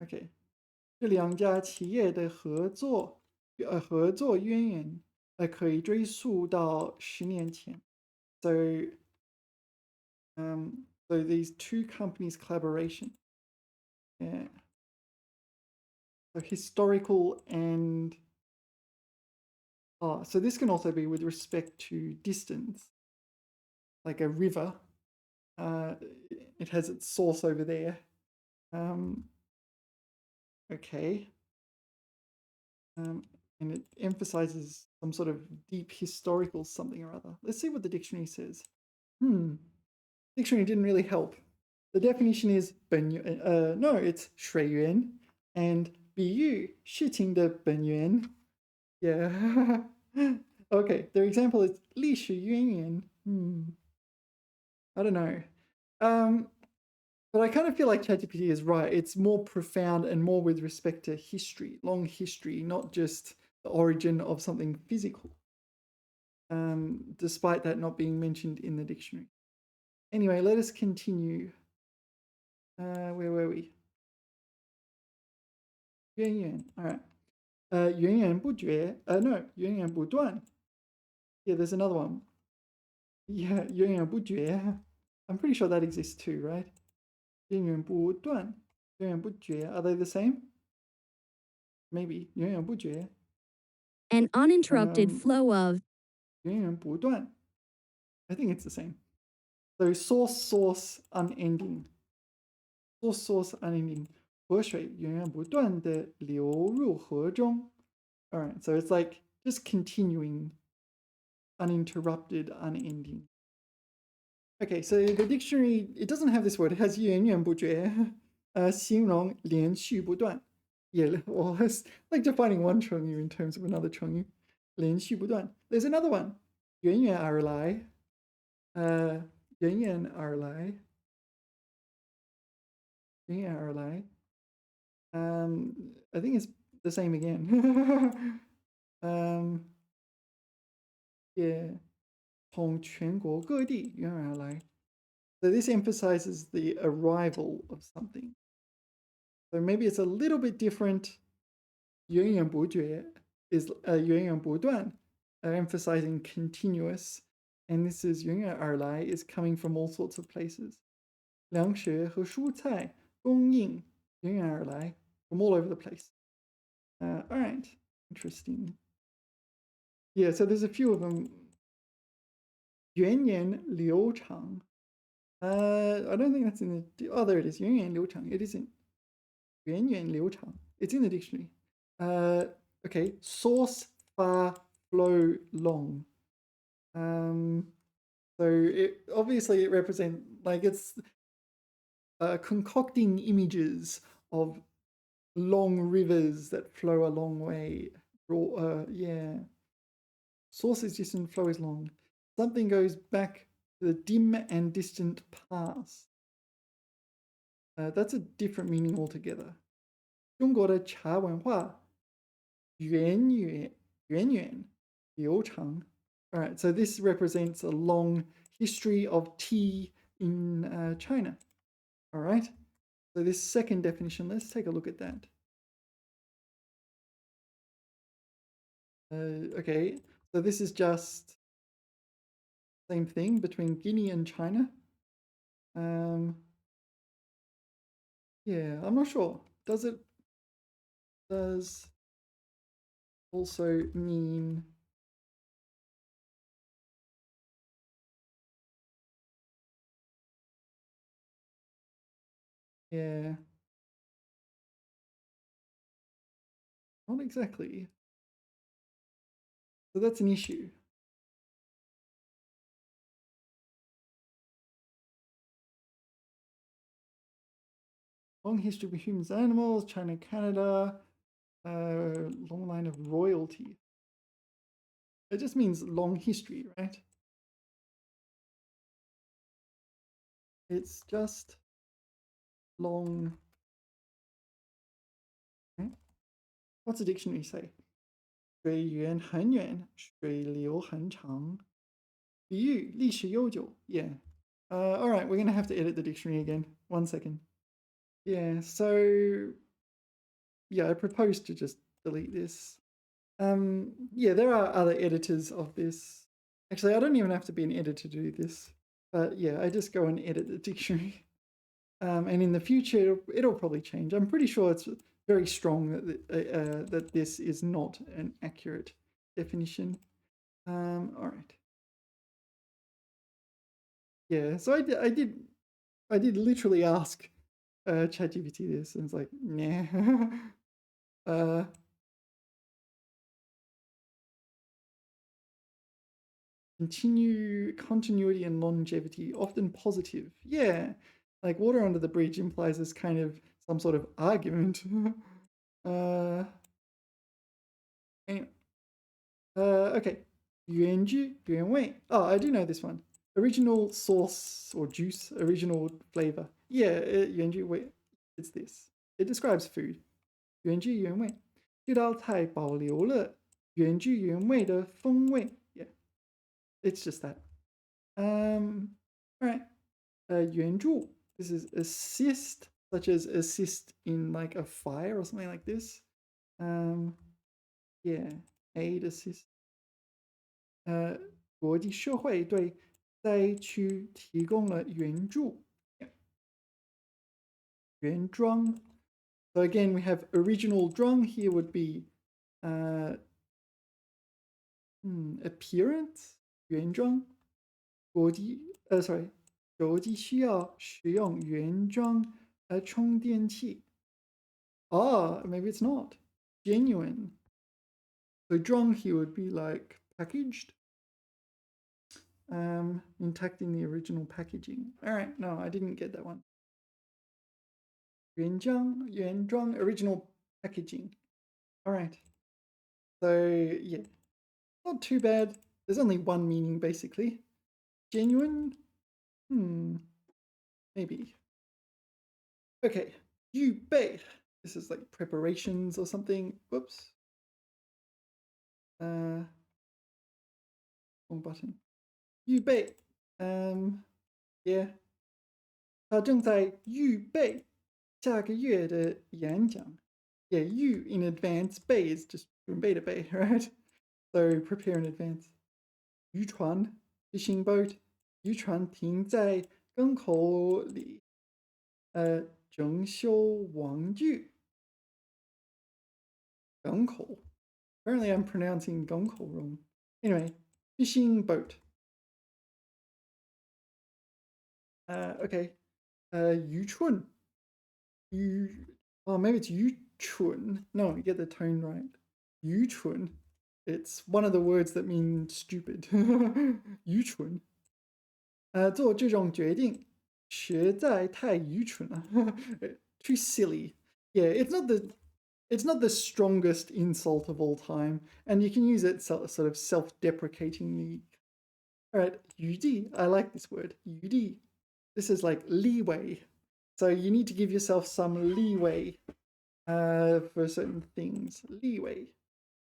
Speaker 1: OK，这两家企业的合作渊源可以追溯到10年前。So, so these two companies' collaboration, yeah. So historical and so this can also be with respect to distance, like a river. It has its source over there. Okay. And it emphasizes some sort of deep historical something or other. Let's see what the dictionary says. Dictionary didn't really help. The definition is no, it's 水源 and 比喻事情的本源. Yeah. Okay, their example is 历史渊源. I don't know. But I kind of feel like ChatGPT is right. It's more profound and more with respect to history, long history, not just the origin of something physical. Despite that not being mentioned in the dictionary. Anyway, let us continue. Where were we? 源源, all right. 源源不绝, no, 源源不断. Yeah, there's another one. Yeah, 源源不绝. I'm pretty sure that exists too, right? 源源不断, 源源不绝. Are they the same? Maybe. 源源不绝.
Speaker 2: An uninterrupted flow of.
Speaker 1: 源源不断. I think it's the same. So source, unending. Source, unending. 河水源源不断地流入河中. All right, so it's like just continuing, uninterrupted, unending. Okay, so the dictionary, it doesn't have this word. It has 源源不绝, 形容连续不断. Yeah, well, it's like defining one 成语 in terms of another 成语. 连续不断. There's another one. 源源而来. 源源而来. 源源而来. I think it's the same again. Yeah. 从全国各地源源而来. So this emphasizes the arrival of something. So maybe it's a little bit different. 源源不绝 is 源源不断, emphasizing continuous. And this is 源源而来 is coming from all sorts of places. 粮食和蔬菜供应源源而来 from all over the place. All right, interesting. Yeah, so there's a few of them. 源远流长. I don't think that's in the. Oh, there it is. 源远流长. It isn't. 源远流长. It's in the dictionary. Okay. Source, far, flow, long. So obviously it represents, like, it's concocting images of long rivers that flow a long way. Yeah. Source is distant, flow is long. Something goes back to the dim and distant past. That's a different meaning altogether. 中国的茶文化源远流长. All right, so this represents a long history of tea in China. All right, so this second definition, let's take a look at that. Okay, so this is just same thing between Guinea and China. Yeah, I'm not sure. Does also mean yeah. Not exactly. So that's an issue. long history with humans and animals, China, Canada, long line of royalty. It just means long history, right? It's just long. Right? What's the dictionary say? 水源很远，水流很长。比喻历史悠久. Yeah. All right, we're going to have to edit the dictionary again. 1 second. Yeah, so yeah, I propose to just delete this. Yeah, there are other editors of this. Actually, I don't even have to be an editor to do this. But yeah, I just go and edit the dictionary. And in the future, it'll probably change. I'm pretty sure it's very strong that this is not an accurate definition. All right. Yeah, so I did literally ask ChatGPT this, and it's like, nah. Continuity and longevity, often positive. Yeah, like water under the bridge implies this kind of some sort of argument. Anyway. Okay. 原汁原味. Oh, I do know this one. Original sauce or juice, original flavor. Yeah, 原汁味. It's this. It describes food. 原汁原味. 这道菜保留了原汁原味的风味. Yeah, it's just that. All right. 援助. This is assist, such as assist in like a fire or something like this. Yeah, aid, assist. 国际社会对灾区提供了援助。原装. So again, we have original drong here would be appearance. 原装. 手机需要使用原装充电器. Ah, maybe it's not. Genuine. So drong here would be like packaged. Intact in the original packaging. All right, no, I didn't get that one. 原装, original packaging. All right. So yeah, not too bad. There's only one meaning basically. Genuine? Maybe. Okay, 预备. This is like preparations or something. Whoops. Wrong button. 预备. Yeah. 他正在预备下个月的演讲. Yeah, you in advance, 备 is just 准备的备, right? So prepare in advance. 渔船 fishing boat. 渔船停在港口里。整修玩具。港口. Apparently I'm pronouncing 港口 wrong. Anyway, fishing boat. Okay. 渔村. Oh, maybe it's 渔村. No, you get the tone right. 渔村. It's one of the words that mean stupid. 愚蠢. 做这种决定实在太愚蠢了. Too silly. Yeah, it's not the strongest insult of all time, and you can use it sort of self-deprecatingly. All right, 余地. I like this word. 余地. This is like leeway. So you need to give yourself some leeway for certain things. Leeway.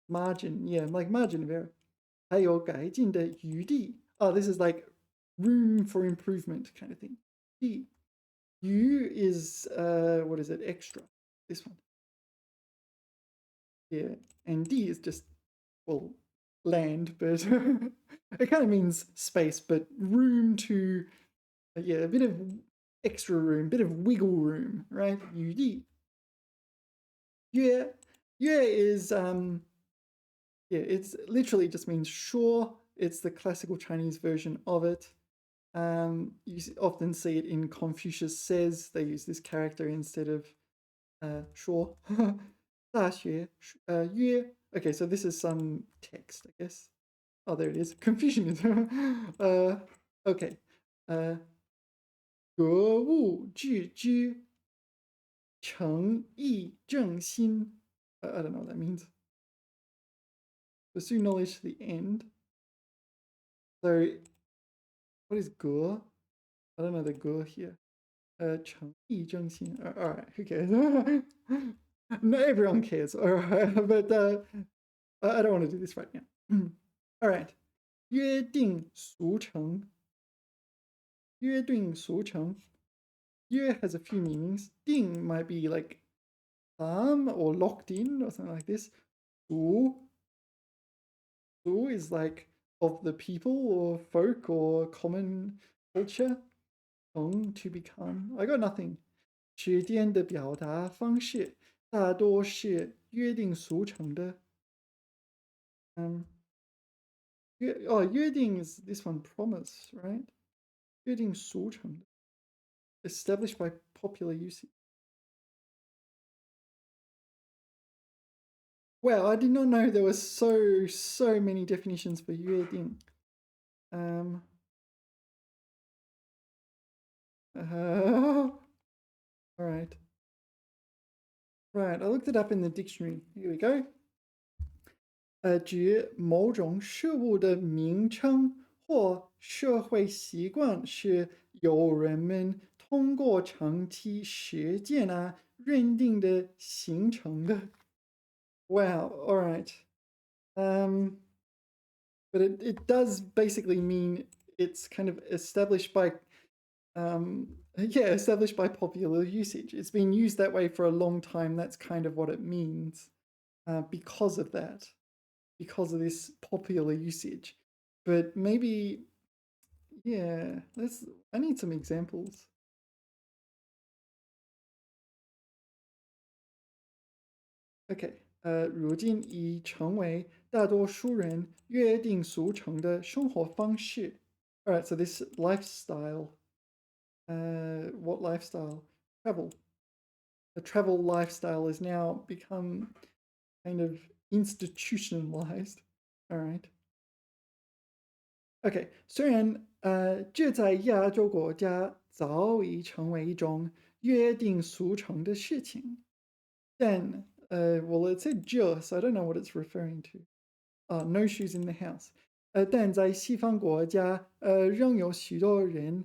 Speaker 1: Margin. Yeah, like margin of error. 还有改进的余地. Oh, this is like room for improvement kind of thing. 地. U is, what is it, extra. This one. Yeah, and D is just, well, land, but it kind of means space, but room to, yeah, a bit of extra room, bit of wiggle room, right? 余地. Yeah, is, yeah, it's literally just means sure. It's the classical Chinese version of it. You often see it in Confucius Says. They use this character instead of 说. 大学, 约. Okay, so this is some text, I guess. Oh, there it is. Confucianism. Okay. 格物致知.诚意正心. I don't know what that means. Pursue knowledge to the end. So, what is 格? I don't know the 格 here. 诚意正心. All right, who cares? No, everyone cares. All right, but I don't want to do this right now. All right. 约定俗成. 约定俗成. 约 has a few meanings. 定 might be like or locked in or something like this. 俗 is like of the people or folk or common culture. 成 to become. I got nothing. 学颠的表达方式大多是约定俗成的。约定 is this one, promise, right? 约定俗成的 established by popular usage. Wow, I did not know there were so many definitions for 约定. All right. Right, I looked it up in the dictionary. Here we go. 指某种事物的名称或社会习惯是由人们通过长期实践认定的形成的。Wow, all right. But it does basically mean it's kind of established by established by popular usage. It's been used that way for a long time. That's kind of what it means because of that, because of this popular usage. But maybe, I need some examples. Okay, 如今已成为大多数人约定俗成的生活方式. All right, so this lifestyle, what lifestyle? Travel. The travel lifestyle has now become kind of institutionalized. All right. Okay, 虽然这在亚洲国家早已成为一种约定俗成的事情，但well, it said 这, so I don't know what it's referring to. No shoes in the house. 但在西方国家，仍有许多人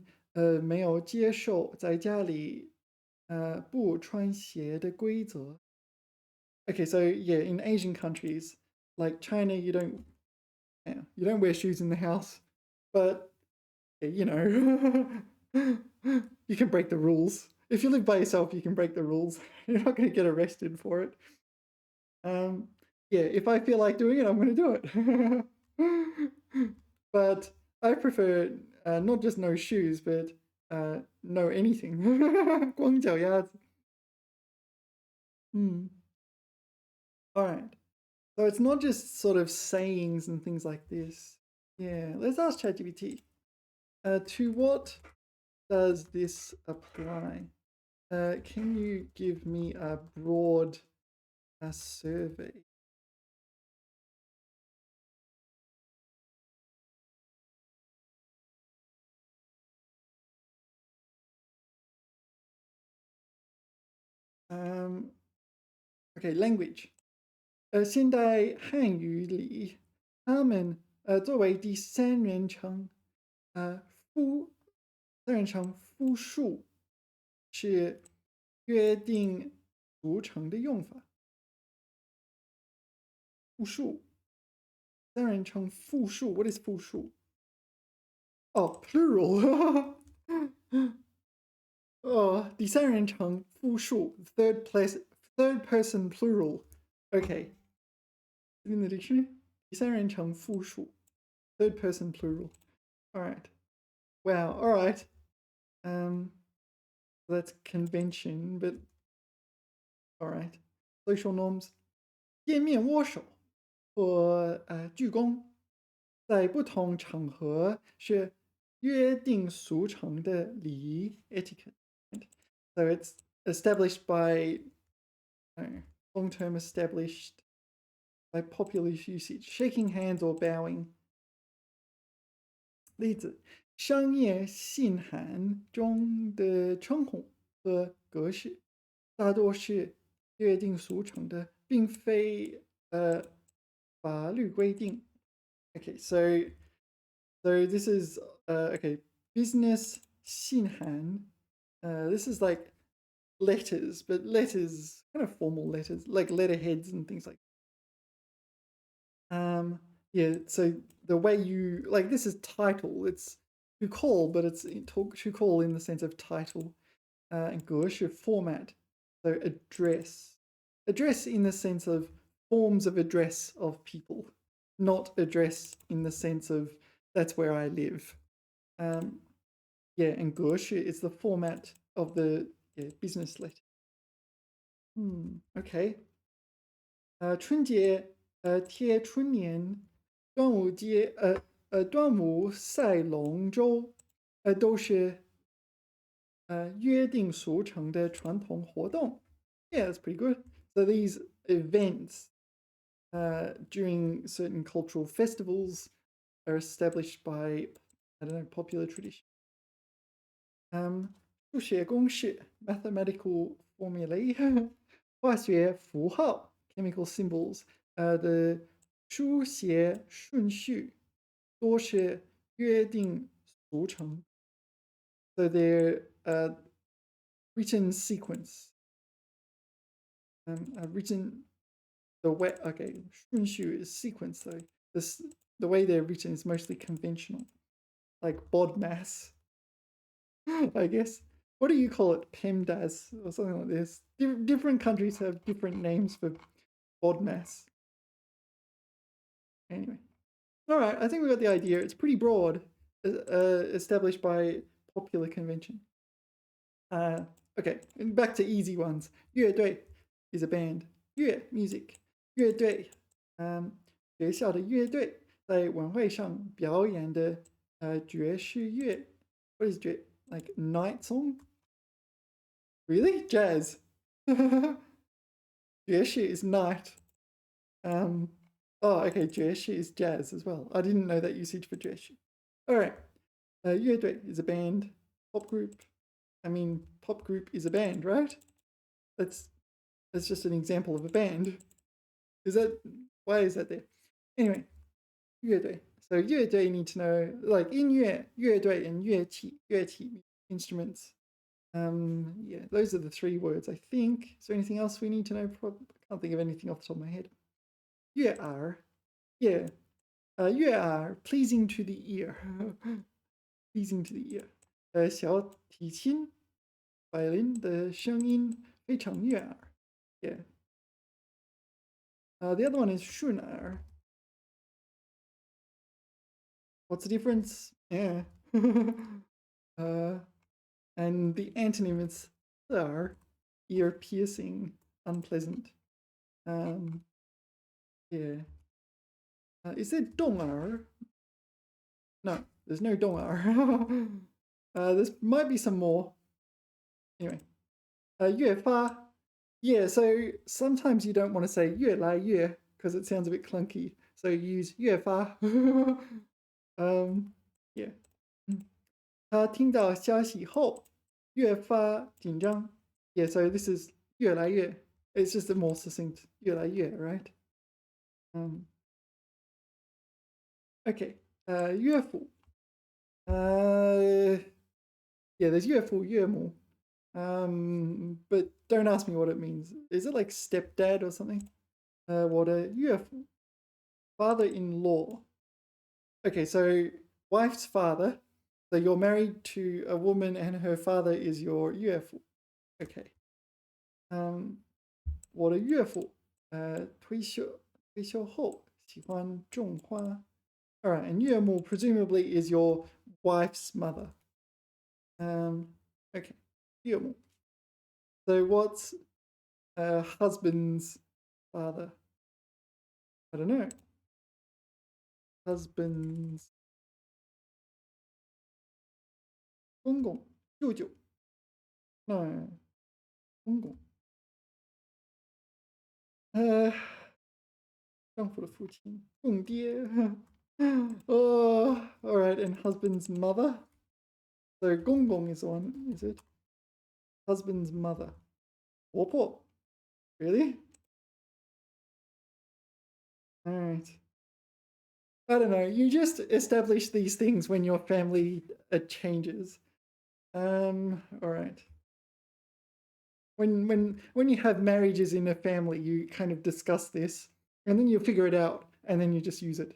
Speaker 1: 没有接受在家里不穿鞋的规则。Okay, so yeah, in Asian countries like China, you don't wear shoes in the house, but you know, you can break the rules. If you live by yourself, you can break the rules. You're not going to get arrested for it. If I feel like doing it, I'm going to do it. But I prefer not just no shoes, but no anything. 光脚丫子. All right. So it's not just sort of sayings and things like this. Yeah, let's ask ChatGPT. To what does this apply? Can you give me a broad survey? Okay, language. 现代汉语里，他们作为第三人称复数是约定俗成的用法。复数，三人称复数 ，What is 复数？哦，plural 。第三人称复数 third person plural. Okay. In the dictionary? 第三人称复数 third person plural. All right. Wow. All right. That's convention, but all right. Social norms. 见面握手和鞠躬，在不同场合是约定俗成的礼仪 etiquette. So it's established by long-term established by popular usage. Shaking hands or bowing. 例子：商业信函中的称呼和格式大多是约定俗成的，并非法律规定。Okay, so this is okay. Business 信函. This is like letters, but letters kind of formal letters, like letterheads and things like. Yeah. So the way you like this is title. It's to call, but it's to call in the sense of title. And 格式 format. So address. Address in the sense of forms of address of people, not address in the sense of that's where I live. Yeah, and 格式 is the format of the business letter. Okay. 春节贴春联，端午赛龙舟，都是约定俗成的传统活动. Yeah, that's pretty good. So these events during certain cultural festivals are established by, I don't know, popular tradition. 数学公式 mathematical formulae 化学符号 chemical symbols 的书写顺序多是约定俗成. So they're written sequence. Written the way, okay, 顺序 is sequence though. The way they're written is mostly conventional, like BODMAS, I guess. What do you call it? PEMDAS or something like this. Different countries have different names for BODMAS. Anyway. All right, I think we got the idea. It's pretty broad, established by popular convention. Okay, and back to easy ones. 乐队 is a band. 乐 music. 乐队学校的乐队在晚会上表演的爵士乐. What is like night song? Really? Jazz. 爵士 is night. Oh, okay, 爵士 is jazz as well. I didn't know that usage for 爵士. All right. 乐队 is a band. Pop group. I mean, pop group is a band, right? That's just an example of a band. Why is that there? Anyway, 乐队. So 乐队 need to know, like 音乐, 乐队 and 乐器 instruments. Yeah, those are the three words, I think. Is there anything else we need to know? I can't think of anything off the top of my head. 悦耳, yeah. 悦耳, pleasing to the ear. Pleasing to the ear. 小提琴 violin 的声音非常悦耳. Yeah. The other one is 顺耳. What's the difference? Yeah. And the antonym is 刺耳, ear piercing, unpleasant. Yeah. Is there 动耳? No, there's no 动耳. There might be some more. Anyway. 越发. Yeah, so sometimes you don't want to say 越来越 because it sounds a bit clunky. So you use 越发. Yeah. 他听到消息后越发紧张. Yeah, so this is 越来越. It's just a more succinct 越来越, right? Okay. 岳父. Yeah, there's 岳父岳母. But don't ask me what it means. Is it like stepdad or something? 我的岳父. Father-in-law. Okay, so wife's father. So you're married to a woman and her father is your 岳父. Okay. 我的岳父退休后喜欢种花. All right, and 岳母 presumably is your wife's mother. Okay, 岳母. So what's husband's father? I don't know. Husband's 公公, 舅舅. No, 公公. 丈夫的父亲, 公爹. Oh, all right, and husband's mother. So 公公 is one, is it? Husband's mother. 活泼. Really? All right. I don't know. You just establish these things when your family changes. All right. When you have marriages in a family, you kind of discuss this, and then you figure it out, and then you just use it.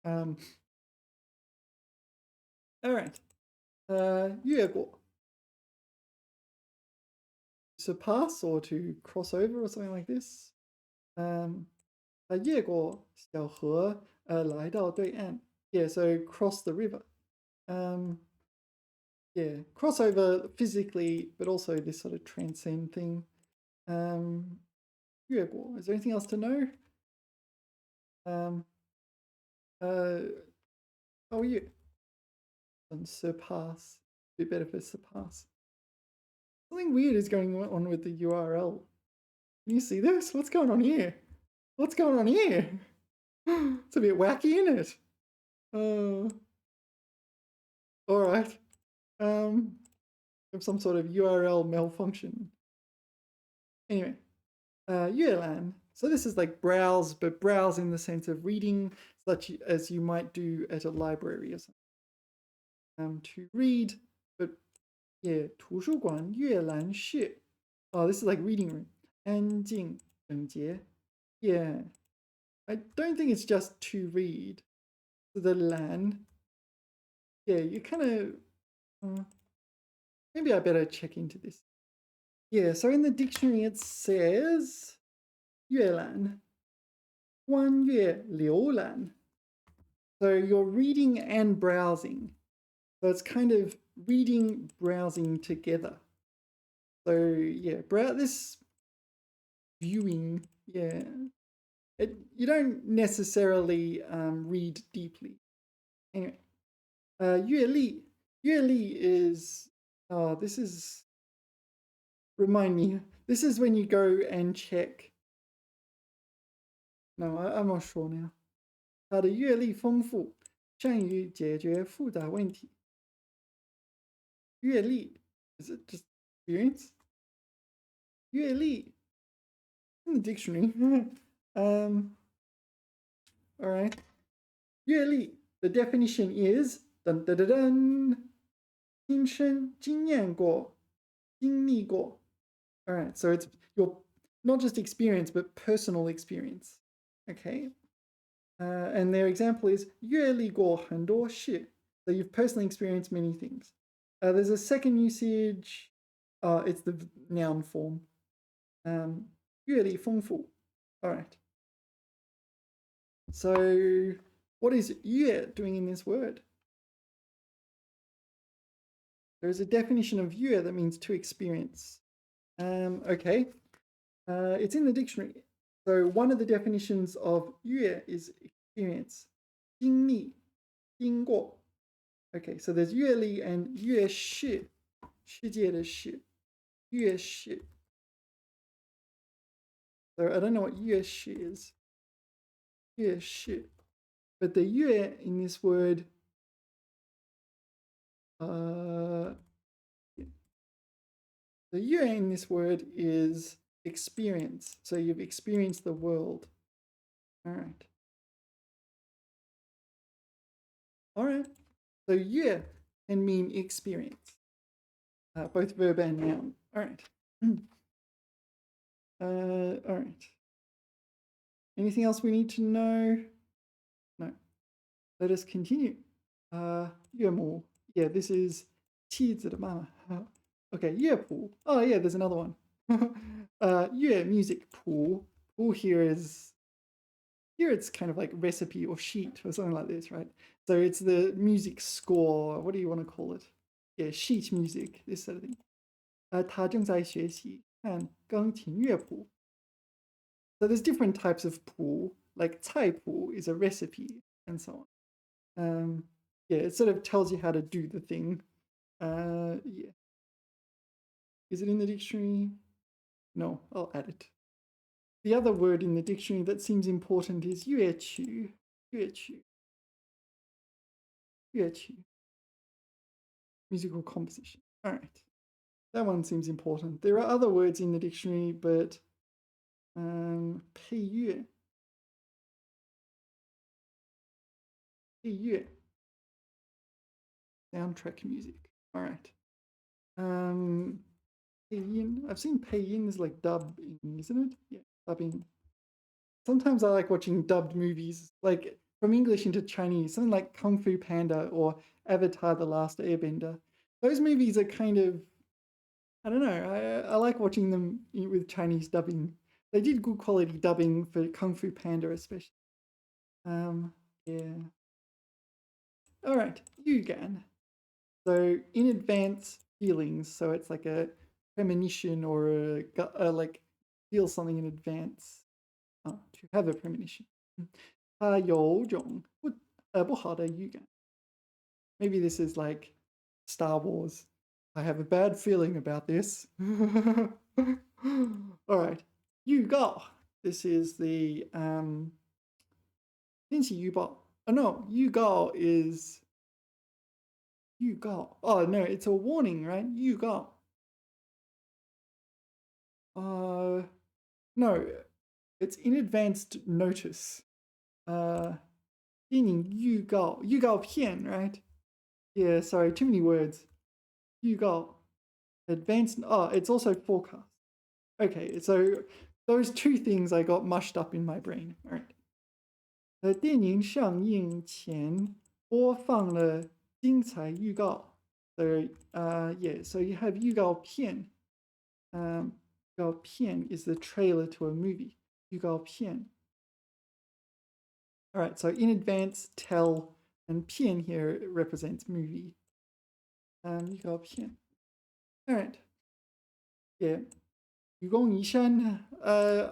Speaker 1: All right. 越过 surpass or to cross over or something like this. 越过小河来到对岸. Yeah, so cross the river. Yeah, crossover physically, but also this sort of transcend thing. 越过. Is there anything else to know? How are you? And surpass. Be better for surpass. Something weird is going on with the URL. Can you see this? What's going on here? What's going on here? It's a bit wacky, isn't it? All right. Some sort of URL malfunction. Anyway, 阅览. So this is like browse, but browse in the sense of reading, such as you might do at a library or something. To read, but yeah, 图书馆阅览室. Oh, this is like reading room. 安静整洁. Yeah, I don't think it's just to read. So the lan. Yeah, you kind of. Maybe I better check into this. Yeah, so in the dictionary it says 阅览, 观阅浏览. So you're reading and browsing. So it's kind of reading, browsing together. So yeah, this viewing, yeah, you don't necessarily read deeply. Anyway, 阅历. 阅历 is, this is, remind me, this is when you go and check. No, I'm not sure now. 他的阅历丰富，善于解决复杂问题。阅历 is it just experience? 阅历 in the dictionary. All right. 阅历 the definition is dun dun dun dun. 亲身经验过，经历过. All right, so it's your not just experience but personal experience. Okay. And their example is 阅历过很多事. So you've personally experienced many things. There's a second usage. It's the noun form. 阅历丰富. All right. So what is 阅 doing in this word? There's a definition of 阅 that means to experience. Okay. It's in the dictionary. So one of the definitions of 阅 is experience. 经历, 经过. Okay, so there's 阅历 and 阅识,世界的识,阅识. So I don't know what 阅识 is. 阅识. But the 阅 in this word, the 阅 in this word is experience. So you've experienced the world. All right. All right. So 阅 can mean experience. Both verb and noun. All right. All right. Anything else we need to know? No. Let us continue. 岳母. Yeah, this is 妻子的妈妈. Okay, 乐谱. Oh yeah, there's another one. 乐 music 谱. Here it's kind of like recipe or sheet or something like this, right? So it's the music score. What do you want to call it? Yeah, sheet music, this sort of thing. 他正在学习看钢琴乐谱. So there's different types of 谱, like 菜谱 is a recipe and so on. Yeah, it sort of tells you how to do the thing. Yeah. Is it in the dictionary? No, I'll add it. The other word in the dictionary that seems important is 乐曲. 乐曲. 乐曲. Musical composition. All right. That one seems important. There are other words in the dictionary, but 配乐 soundtrack music. All right. 配音. I've seen 配音 is like dubbing, isn't it? Yeah, dubbing. Sometimes I like watching dubbed movies, like from English into Chinese, something like Kung Fu Panda or Avatar: The Last Airbender. Those movies are kind of, I don't know, I like watching them with Chinese dubbing. They did good quality dubbing for Kung Fu Panda especially. Yeah. All right, Yugan. So in advance feelings, so it's like a premonition or like feel something in advance. To have a premonition. 它有种不好的预感. Maybe this is like Star Wars. I have a bad feeling about this. All right. 预告. This is the 天气预报. Oh no, 预告 is 预告. Oh no, it's a warning, right? 预告. No, it's in advanced notice. 电影预告片, right? Yeah, sorry, too many words. 预告 advanced. Oh, it's also forecast. Okay, so those two things I got mushed up in my brain. All right. 电影上映前播放了精彩预告. So yeah, so you have 预告片. 预告片 is the trailer to a movie. 预告片. All right, so in advance, tell, and 片 here represents movie. 预告片. All right. Yeah. 愚公移山. I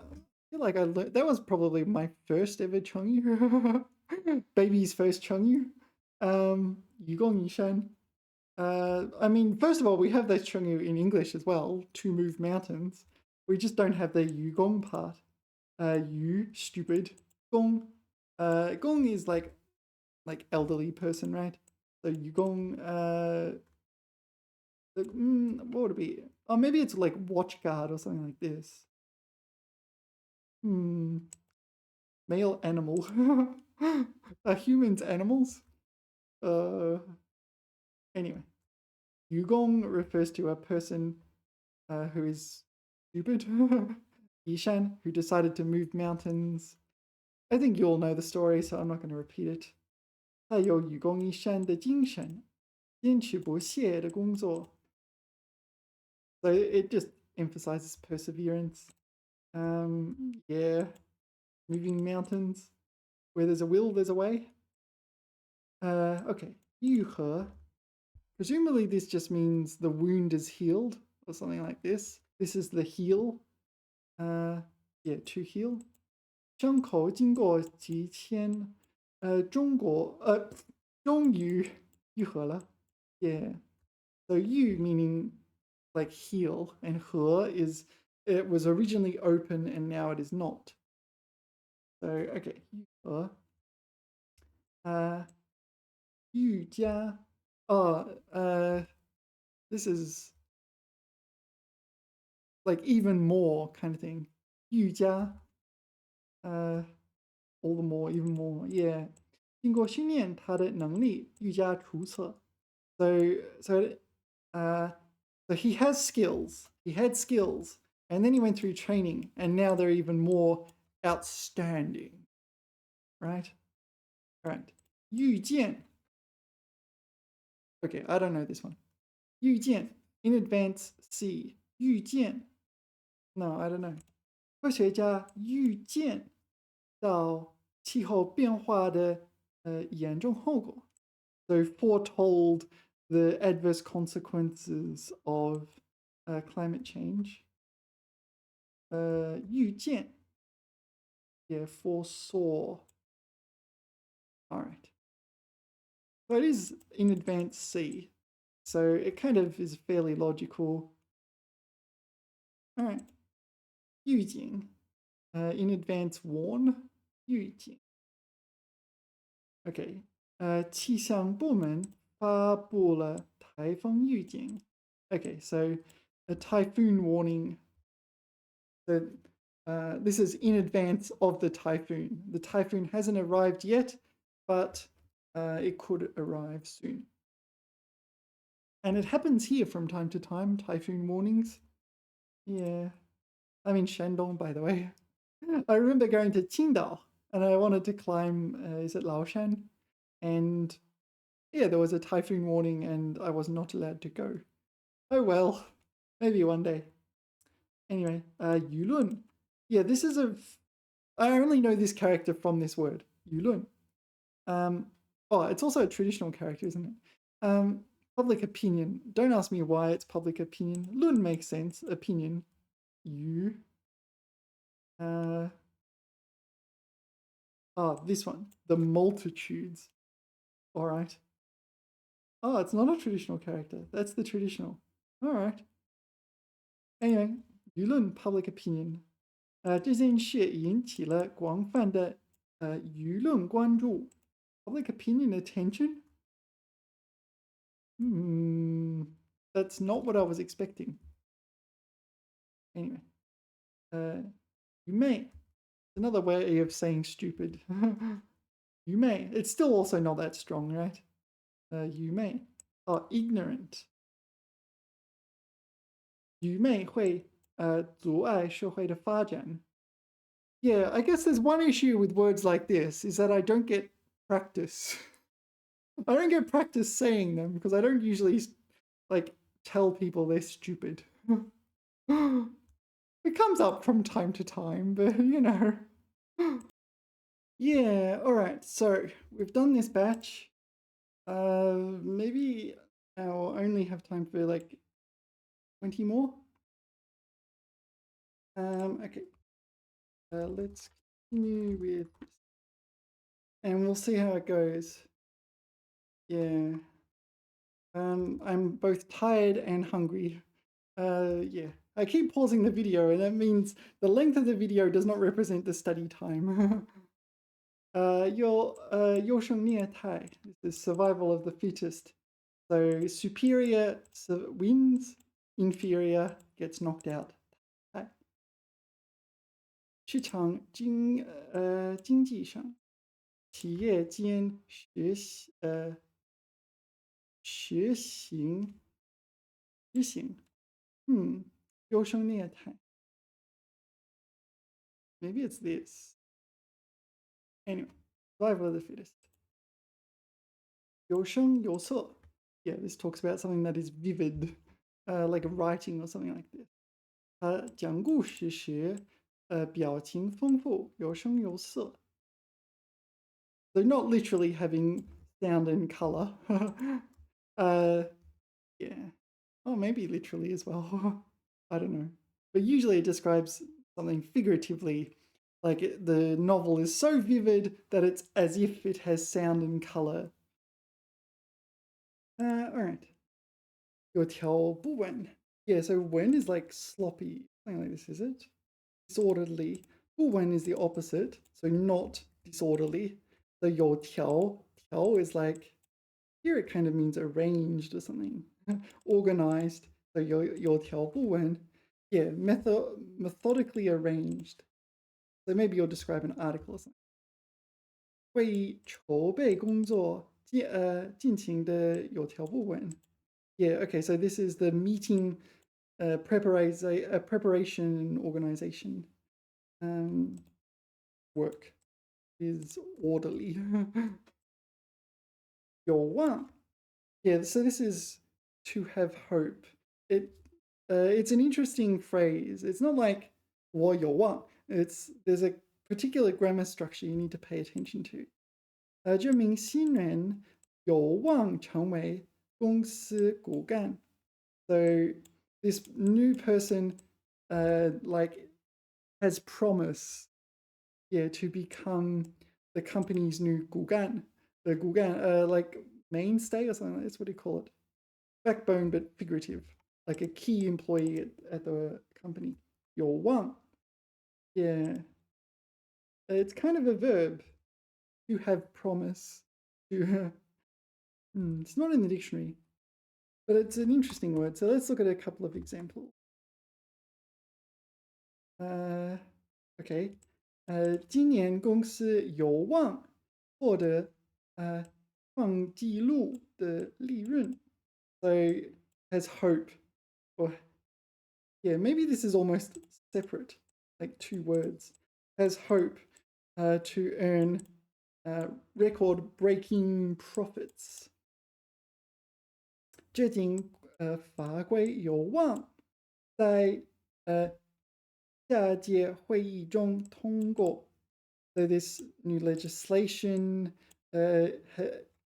Speaker 1: feel like I learned that was probably my first ever Chengyu. Baby's first Chengyu. 愚公移山. I mean, first of all, we have that Chengyu in English as well, to move mountains. We just don't have the Yugong part. Yu, stupid. Gong. Gong is like elderly person, right? So Yugong, what would it be? Oh, maybe it's like watch guard or something like this. Male animal. Are humans animals? Anyway, Yugong refers to a person who is stupid. Yishan, who decided to move mountains. I think you all know the story, so I'm not going to repeat it. 他有愚公移山的精神，坚持不懈的工作. So it just emphasizes perseverance. Yeah, moving mountains. Where there's a will, there's a way. Okay, 愈合. Presumably this just means the wound is healed or something like this. This is the heal. Yeah, to heal. 伤口经过几千，终于愈合了. Yeah. So 愈 meaning like heal, and 和 is it was originally open and now it is not. So okay, 愈合. 愈加. This is like even more kind of thing. 愈加. All the more, even more. Yeah. 经过训练，他的能力愈加出色. So he has skills. He had skills, and then he went through training, and now they're even more outstanding. Right? Right. 遇见. Okay, I don't know this one. 遇见. In advance, see. 遇见. No, I don't know. 科学家预见到气候变化的严重后果. So foretold the adverse consequences of climate change. 预见. Yeah, foresaw. All right. So it is in advance C. So it kind of is fairly logical. All right. 预警. In advance warn. 预警. Okay. 气象部门发布了台风预警. Okay, so a typhoon warning. So this is in advance of the typhoon. The typhoon hasn't arrived yet, but it could arrive soon. And it happens here from time to time, typhoon warnings. Yeah. I'm in Shandong, by the way. I remember going to Qingdao and I wanted to climb, is it Laoshan? And yeah, there was a typhoon warning and I was not allowed to go. Oh well, maybe one day. Anyway, Yulun. Yeah, this is I only know this character from this word, Yulun. Oh, it's also a traditional character, isn't it? Public opinion. Don't ask me why it's public opinion. Lun makes sense. Opinion. Yu. This one. The multitudes. All right. Oh, it's not a traditional character. That's the traditional. All right. Anyway, Yulun public opinion. 这件事引起了广泛的舆论关注 public opinion attention? That's not what I was expecting. Anyway, you may. Another way of saying stupid. You may. It's still also not that strong, right? You may. Oh, ignorant. 愚昧会阻碍社会的发展. Yeah, I guess there's one issue with words like this is that I don't get practice. I don't get practice saying them because I don't usually like tell people they're stupid. It comes up from time to time, but you know. Yeah, all right. So we've done this batch. Maybe I'll only have time for like 20 more. Okay. Let's continue with, and we'll see how it goes. Yeah. I'm both tired and hungry. Yeah. I keep pausing the video, and that means the length of the video does not represent the study time. 优胜劣汰 is survival of the fittest. So superior wins, inferior gets knocked out. 市场经济上，企业间实行优胜劣汰. Maybe it's this. Anyway, survival of the fittest. 有声有色. Yeah, this talks about something that is vivid, like a writing or something like this. 讲故事时，表情丰富，有声有色. They're not literally having sound and color. Yeah. Oh, maybe literally as well. I don't know. But usually it describes something figuratively. Like the novel is so vivid that it's as if it has sound and color. All right. 有条不紊. Yeah, so wen is like sloppy. Something like this, is it? Disorderly. 不紊 is the opposite, so not disorderly. So 有条 is like, here it kind of means arranged or something. Organized. So 有条不紊. Yeah, methodically arranged. So maybe you'll describe an article or something. 会议筹备工作进行的有条不紊. Yeah, okay, so this is the meeting preparation and organization. Work is orderly. 有望. Yeah, so this is to have hope. It's an interesting phrase. It's not like 我有望. There's a particular grammar structure you need to pay attention to. 这名新人有望成为公司骨干. So this new person like has promise, yeah, to become the company's new 骨干. The 骨干, like mainstay or something. That's what do you call it? Backbone, but figurative. Like a key employee at the company. 有望. Yeah. It's kind of a verb. To have promise. It's not in the dictionary. but it's an interesting word. So let's look at a couple of examples. OK，今年公司有望获得创纪录的利润。So has hope, or yeah, maybe this is almost separate, like two words. Has hope to earn record-breaking profits. 这紧法规有望在下届会议中通过。So this new legislation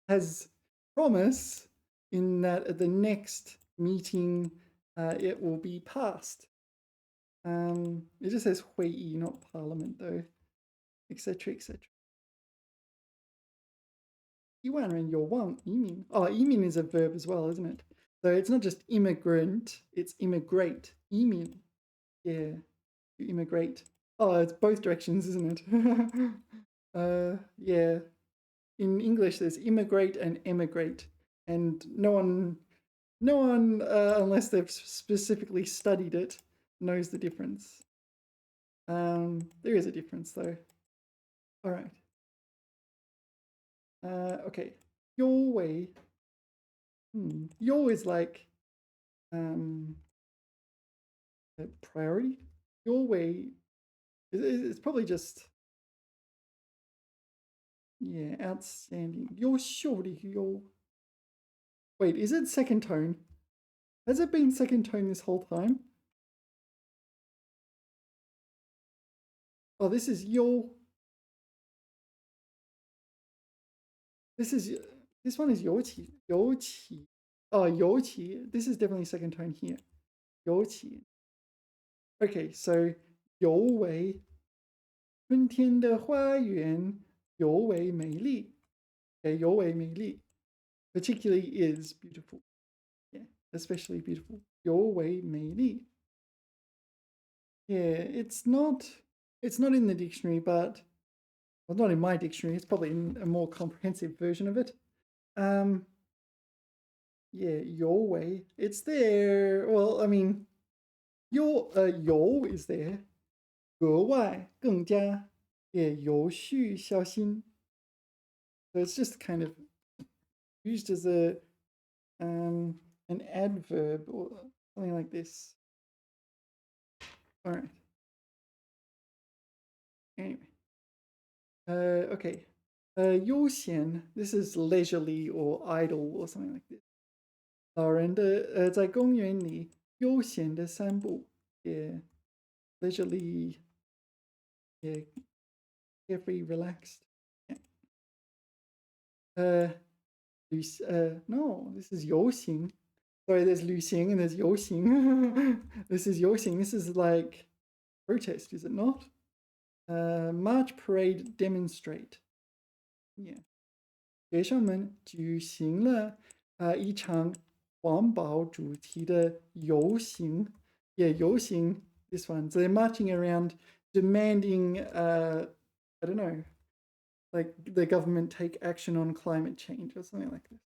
Speaker 1: has promise in that at the next meeting it will be passed. It just says 会议, not parliament though, etc. etc. 希望人有望移民. Oh, 移民 is a verb as well, isn't it? So it's not just immigrant, it's immigrate. 移民. Yeah, you immigrate. Oh, it's both directions, isn't it? Yeah. In English, there's immigrate and emigrate, and no one, unless they've specifically studied it, knows the difference. There is a difference, though. All right. Okay. Your way. Your is like priority. Your way. It's probably just. Yeah, outstanding. Your. Wait, is it second tone? Has it been second tone this whole time? Oh, this is your. This one is 尤其. Oh, 尤其. This is definitely second tone here. 尤其. Okay, so 尤为春天的花园尤为美丽. Okay, 尤为美丽. Particularly is beautiful. Yeah, especially beautiful. 尤为美丽. Yeah, it's not in the dictionary, but well, not in my dictionary. It's probably in a more comprehensive version of it. Yeah, 尤为. It's there. Well, I mean,尤is there. 格外更加也有序小心. So it's just kind of used as an adverb or something like this. All right. Anyway. Okay. 悠闲, this is leisurely or idle or something like this. 老人的在公园里悠闲的散步, yeah, leisurely, yeah, carefree, relaxed. Yeah. No, this is 游行. Sorry, there's 旅行 and there's 游行. This is 游行. This is like protest, is it not? March, parade, demonstrate. Yeah. 学生们举行了一场环保主题的游行. Yeah, 游行, this one. So they're marching around demanding, I don't know, like the government take action on climate change or something like this.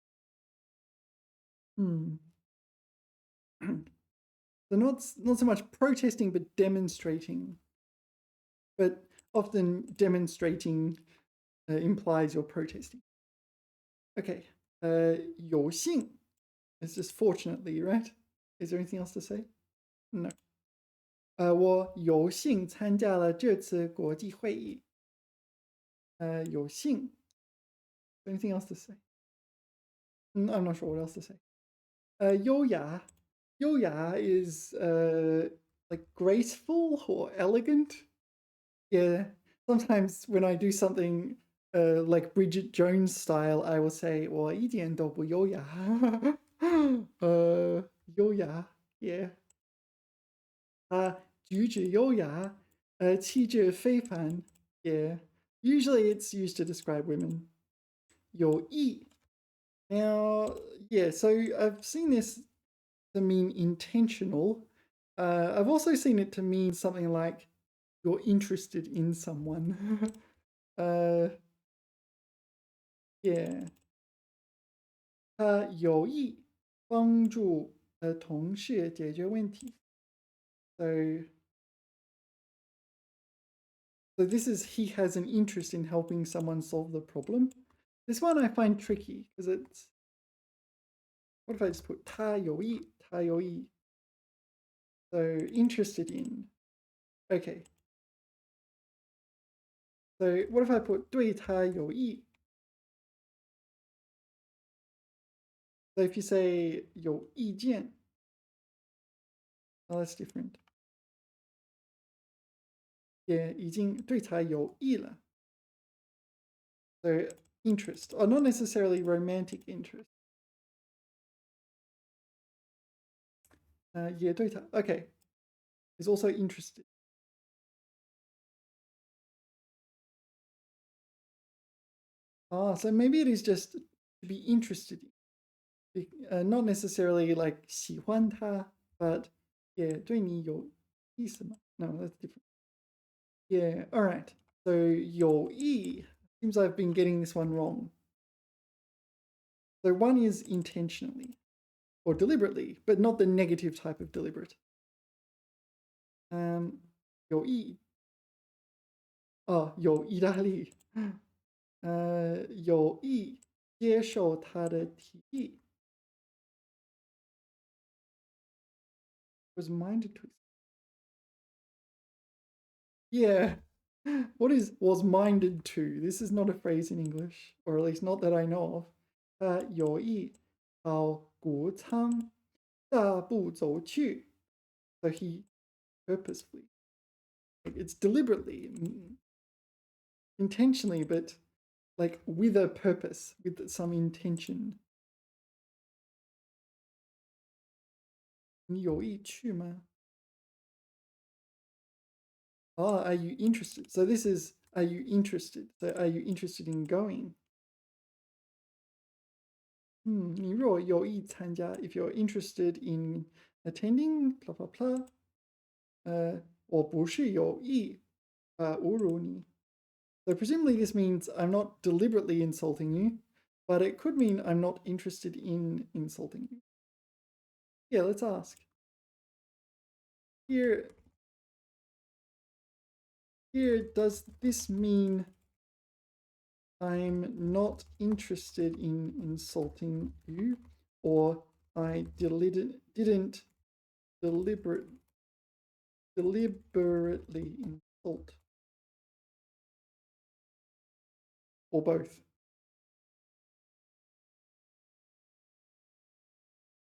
Speaker 1: So not so much protesting, but demonstrating. But often demonstrating implies you're protesting. Okay, 有幸. It's just fortunately, right? Is there anything else to say? No. 我有幸参加了这次国际会议. 有幸. Anything else to say? I'm not sure what else to say. 优雅. 优雅 is like graceful or elegant. Yeah, sometimes when I do something like Bridget Jones style, I will say, 我一点都不优雅. 优雅, yeah. 举止优雅, 气质非凡, yeah. Usually it's used to describe women. 有意. Now, yeah, so I've seen this to mean intentional. I've also seen it to mean something like you're interested in someone. Yeah. 有意帮助同事解决问题。So this is he has an interest in helping someone solve the problem. This one I find tricky because it's, what if I just put 他有意, so interested in. Okay. So what if I put 对他有意? So if you say 有意见, oh, that's different. Yeah, 已经对他有意了. So interest, or not necessarily romantic interest. 也对他, okay, is also interested. So maybe it is just to be interested in, not necessarily like 喜欢他, but yeah, 对你有意思吗? No, that's different. Yeah, all right. So 有意, seems I've been getting this one wrong. So one is intentionally or deliberately, but not the negative type of deliberate. 有意, oh, 有意大利. 有意接受他的提议. Was minded to. Yeah. What is was minded to? This is not a phrase in English, or at least not that I know of. 有意到谷仓大步走去. So he purposefully. It's deliberately, intentionally, but like with a purpose, with some intention. 你有意去吗? Oh, are you interested? So this is, are you interested? So are you interested in going? 你若有意参加, if you're interested in attending, blah, blah, blah. 我不是有意侮辱你. So presumably this means I'm not deliberately insulting you, but it could mean I'm not interested in insulting you. Yeah, let's ask. Here, does this mean I'm not interested in insulting you, or I didn't deliberately insult, or both?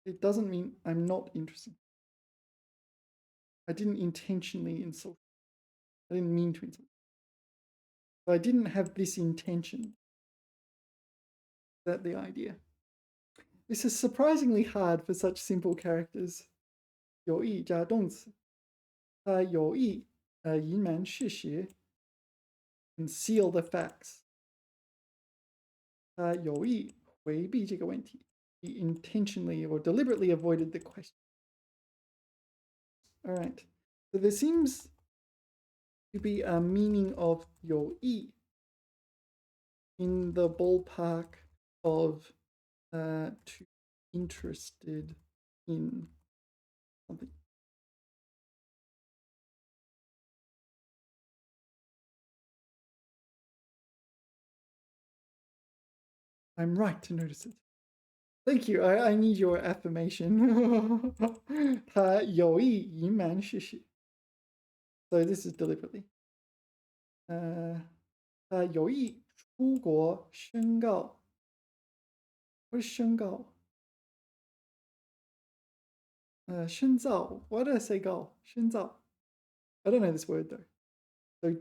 Speaker 1: It doesn't mean I'm not interested. I didn't intentionally insult. I didn't mean to insult. So I didn't have this intention. Is that the idea? This is surprisingly hard for such simple characters. 有意加动词. 他有意隐瞒事实. Conceal the facts. 他有意回避这个问题. He intentionally or deliberately avoided the question. All right. So there seems to be a meaning of 有意 in the ballpark of to interested in something. I'm right to notice it. Thank you. I need your affirmation. 他有意隐瞒事实. So this is deliberately. 他有意出国宣告. What is 宣告? 深造. Why did I say 告? 深造. I don't know this word though. So,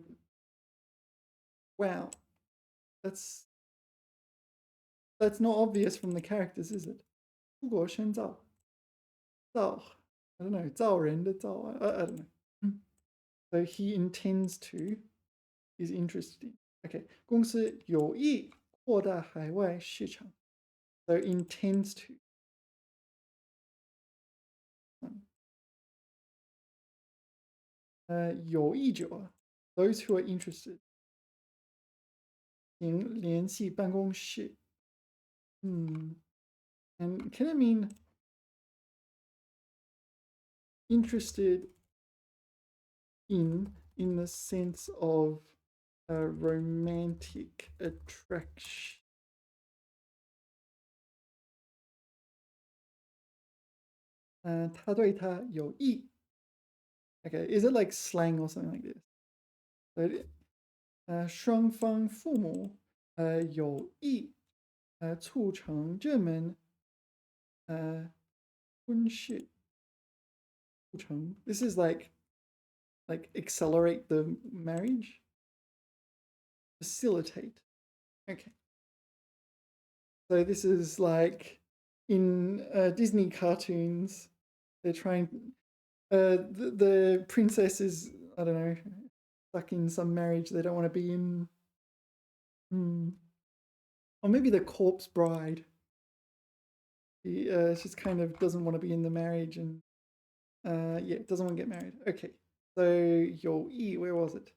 Speaker 1: wow. That's not obvious from the characters, is it? 出国深造. 造. I don't know. 造人的造. I don't know. So he intends to, is interested in. Okay. 公司有意扩大海外市场. So intends to. 有意者, those who are interested. 请联系办公室. And can it mean interested in the sense of romantic attraction.他对她有意. Okay, is it like slang or something like this? But 双方父母有意促成这门婚事. 促成. This is like accelerate the marriage. Facilitate. Okay. So this is like in Disney cartoons, they're trying. The princess is, I don't know, stuck in some marriage they don't want to be in. Or maybe the corpse bride. She just kind of doesn't want to be in the marriage and yeah, doesn't want to get married. Okay, so 有意, where was it?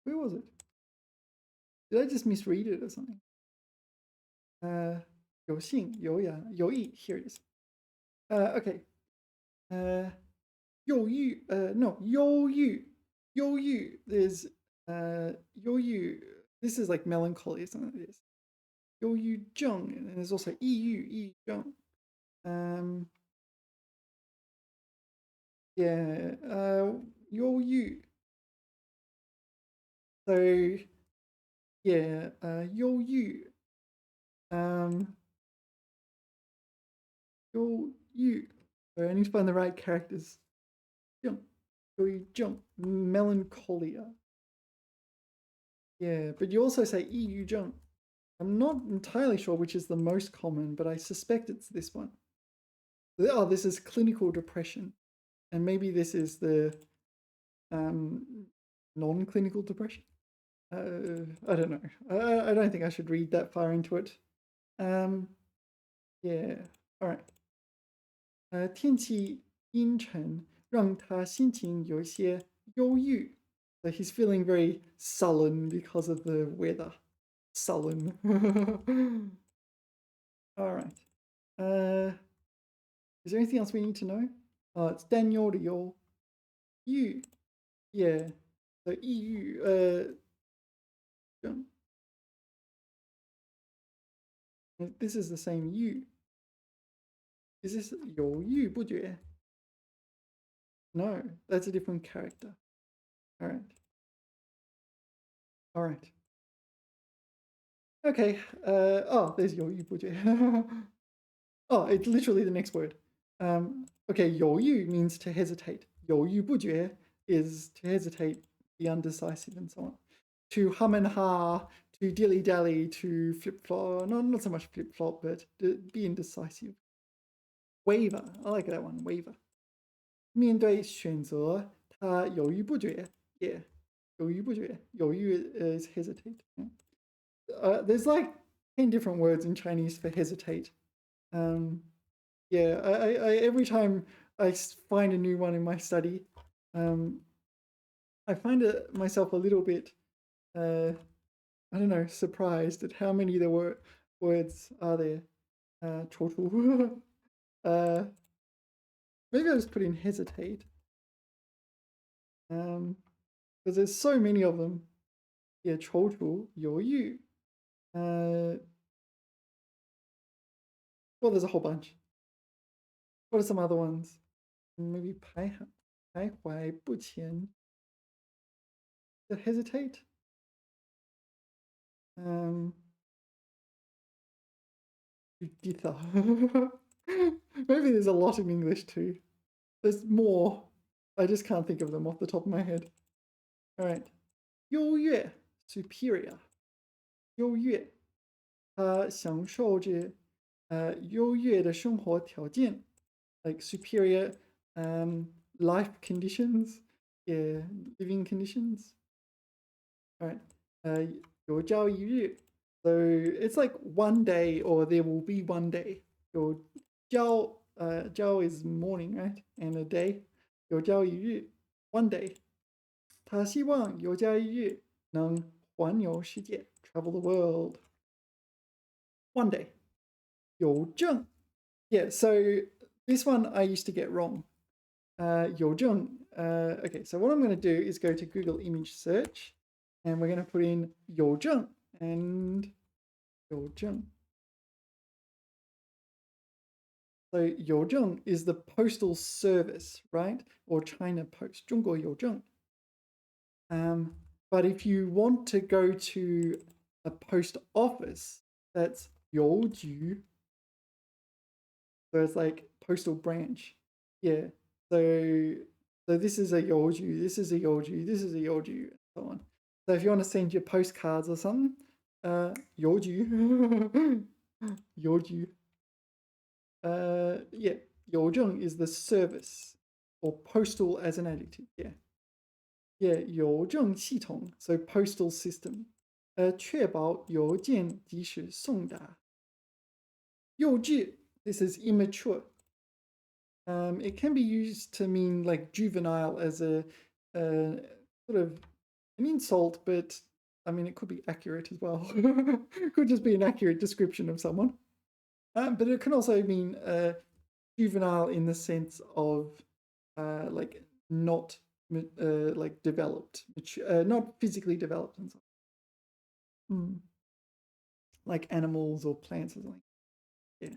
Speaker 1: Where was it? Did I just misread it or something? 有幸, 有雅, 有意, here it is. Okay. 忧郁, no, 忧郁, 忧郁, there's 忧郁, this is like melancholy or something like this. 忧郁症, and there's also 抑郁, 抑郁症. Yeah, 忧郁. So, yeah, 忧郁. 忧郁. So I need to find the right characters. 症, 忧郁症, melancholia. Yeah, but you also say 抑郁症. I'm not entirely sure which is the most common, but I suspect it's this one. Oh, this is clinical depression. And maybe this is the non-clinical depression. I don't know. I don't think I should read that far into it. Yeah, all right. 天气阴沉，让他心情有些忧郁. So he's feeling very sullen because of the weather. Sullen. All right. Is there anything else we need to know? Oh, it's Daniel Liu. Yu. Yeah. So Yu. This is the same Yu. Is this 犹豫不决? No, that's a different character. All right. All right. Okay. Oh, there's 犹豫不决. Oh, it's literally the next word. Okay, 犹豫 means to hesitate. 犹豫不决 is to hesitate, be undecisive, and so on. To hum and ha, to dilly dally, to flip flop. No, not so much flip flop, but to be indecisive. Waver. I like that one. Waver. 面对选择，他犹豫不决. Yeah. 犹豫不决. 犹豫 is hesitate. There's like 10 different words in Chinese for hesitate. Yeah, I every time I find a new one in my study, I find myself a little bit, I don't know, surprised at how many there were words are there. 踌躇. Maybe I'll just put in hesitate. Because there's so many of them. Yeah, 踌躇, 犹豫. Well, there's a whole bunch. What are some other ones? Maybe 徘徊不前. Is it hesitate? Maybe there's a lot in English too. There's more. I just can't think of them off the top of my head. All right. 优越 superior. 优越 享受着优越的生活条件 like superior life conditions. Yeah, living conditions. All right. 有朝一日 So it's like one day or there will be one day. 有朝 朝 is morning, right? And a day. 有朝一日 one day. 他希望有朝一日能环游世界 travel the world. One day. 邮政 Yeah, so This one I used to get wrong. Yozheng. Okay, so what I'm going to do is go to Google image search, and we're going to put in Yozheng and Yozheng. So Yozheng is the postal service, right? Or China Post, 中国邮政. But if you want to go to a post office, that's 邮局. So it's like postal branch. Yeah. So this is a 邮局, this is a 邮局, this is a 邮局, and so on. So if you want to send your postcards or something, 邮局, 邮局. Yeah, 邮政 is the service, or postal as an adjective. Yeah. Yeah, 邮政系统, so postal system. 确保邮件及时送达. 幼稚, this is immature. It can be used to mean like juvenile as a sort of an insult, but I mean, it could be accurate as well. It could just be an accurate description of someone. But it can also mean juvenile in the sense of like not like developed, mature, not physically developed and so on. Like animals or plants or something. Yeah.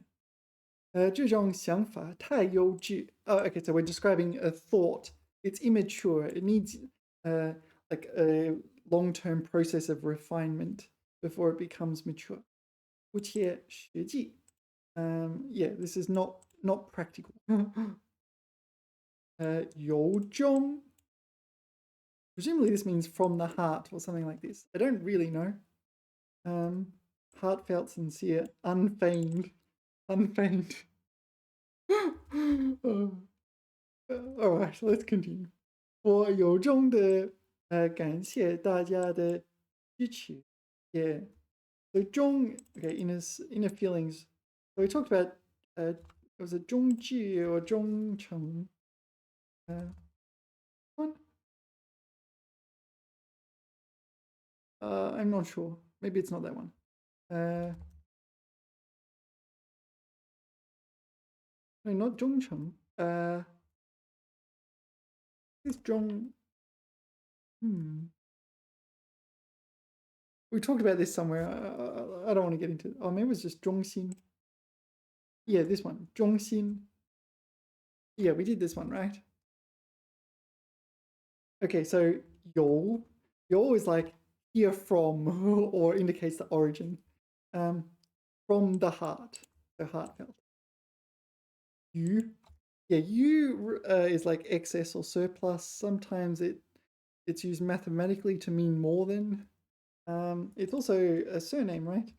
Speaker 1: 这种想法太幼稚. Oh, okay, so we're describing a thought. It's immature. It needs like a long-term process of refinement before it becomes mature. 不切实际. Yeah, this is not practical. 由衷. Presumably this means from the heart or something like this. I don't really know. Heartfelt, sincere, unfeigned. Unfeigned. All right, let's continue. 我由衷的感谢大家的支持. Yeah. So 忠, okay, inner feelings. So we talked about was it 忠志 or 忠诚? One? I'm not sure. Maybe it's not that one. No, not 忠诚. It's 忠. We talked about this somewhere. I don't want to get into it. Oh, maybe it was just 忠心. Yeah, this one. 忠心. Yeah, we did this one, right? Okay, so 由 is like here from or indicates the origin. From the heart, so heartfelt. You, yeah, you is like excess or surplus. Sometimes it's used mathematically to mean more than. It's also a surname, right?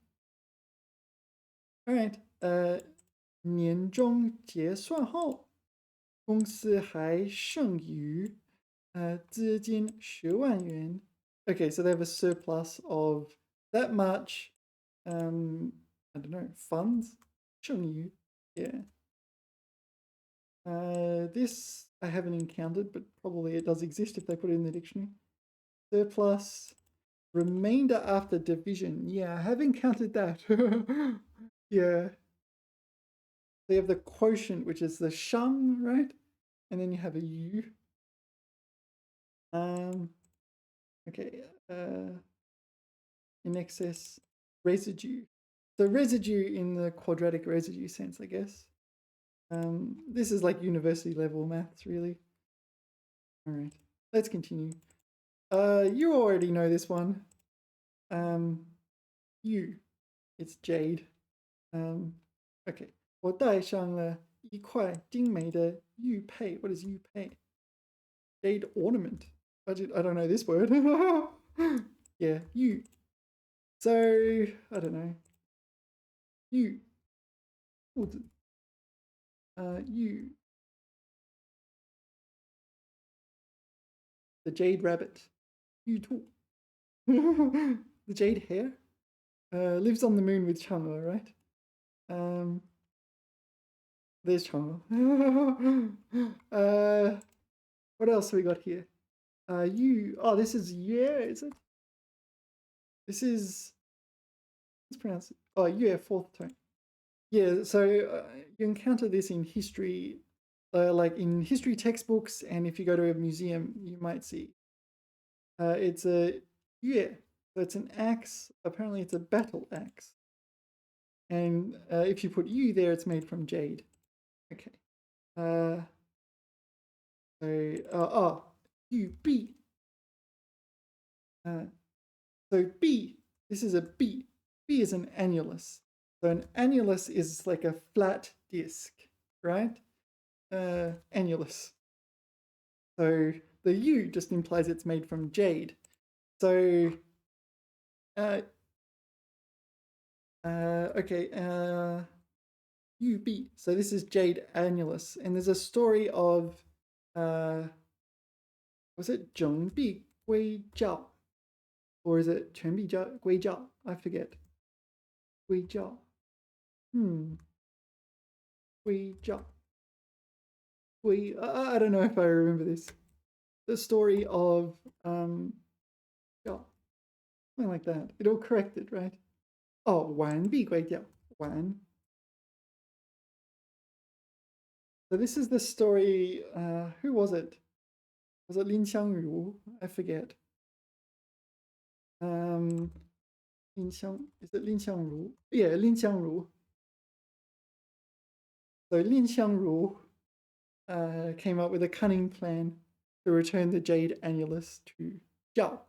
Speaker 1: All right. 年终结算后，公司还剩余资金10万元. Okay, so they have a surplus of that much. I don't know, funds. 剩余, yeah. This I haven't encountered, but probably it does exist if they put it in the dictionary. Surplus, remainder after division. Yeah, I have encountered that. Yeah. They have the quotient, which is the shang, right? And then you have a yu. Okay. In excess, residue. So residue in the quadratic residue sense, I guess. This is like university level maths, really. All right, let's continue. You already know this one. You, it's jade. Okay. 我戴上了一块精美的玉佩. What is 玉佩? Jade ornament. I don't know this word. Yeah, you. So, I don't know. You. 兔子. You. The jade rabbit. You too. The jade hare. Lives on the moon with Chang'e, right? There's Chang'e. What else have we got here? You. Oh, this is yeah, is it? This is. Let's pronounce it. Oh, yeah, fourth tone. Yeah, so you encounter this in history, like in history textbooks, and if you go to a museum, you might see. It's a yeah, so it's an axe. Apparently, it's a battle axe, and if you put U there, it's made from jade. Okay. Uh, so U B. So B. This is a B. B is an annulus. So an annulus is like a flat disc, right? Annulus. So the U just implies it's made from jade. So, okay, UB. So this is jade annulus, and there's a story of, was it 整璧归赵, or is it 全璧归赵? I forget. 归赵. 归赵. I don't know if I remember this. The story of something like that. It all corrected, right? Oh, 完璧归赵. 完. So this is the story. Who was it? Was it Lin Xiangru? I forget. Lin Xiang. Is it Lin Xiangru? Yeah, Lin Xiangru. So Lin Xiangru came up with a cunning plan to return the jade annulus to Zhao.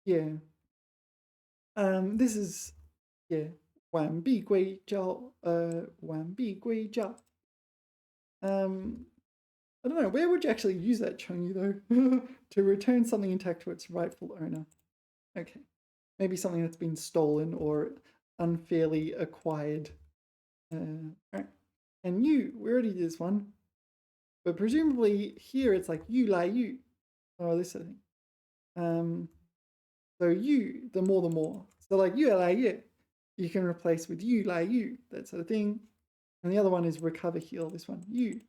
Speaker 1: Yeah. This is yeah. 完璧归赵. 完璧归赵. I don't know, where would you actually use that, Chongyu, though? To return something intact to its rightful owner. Okay. Maybe something that's been stolen or unfairly acquired. Right. And you, we already did this one. But presumably here it's like you lai you. Oh, this sort of thing. So you, the more. So like you lai you, you can replace with you lai you, that sort of thing. And the other one is recover heal, this one, you.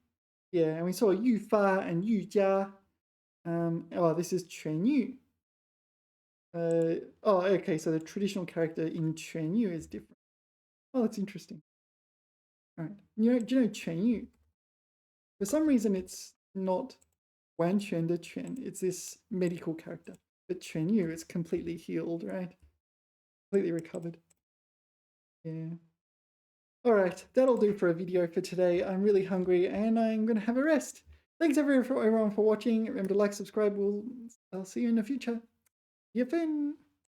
Speaker 1: Yeah, and we saw yu fa and yu jia. This is Quan Yu. Okay, so the traditional character in Quan Yu is different. Oh, that's interesting. All right, do you know Quan Yu? For some reason, it's not Wan Quan de Quan. It's this medical character, but Quan Yu is completely healed, right? Completely recovered. Yeah. All right, that'll do for a video for today. I'm really hungry and I'm going to have a rest. Thanks everyone for watching. Remember to like, subscribe. I'll see you in the future. Yifen!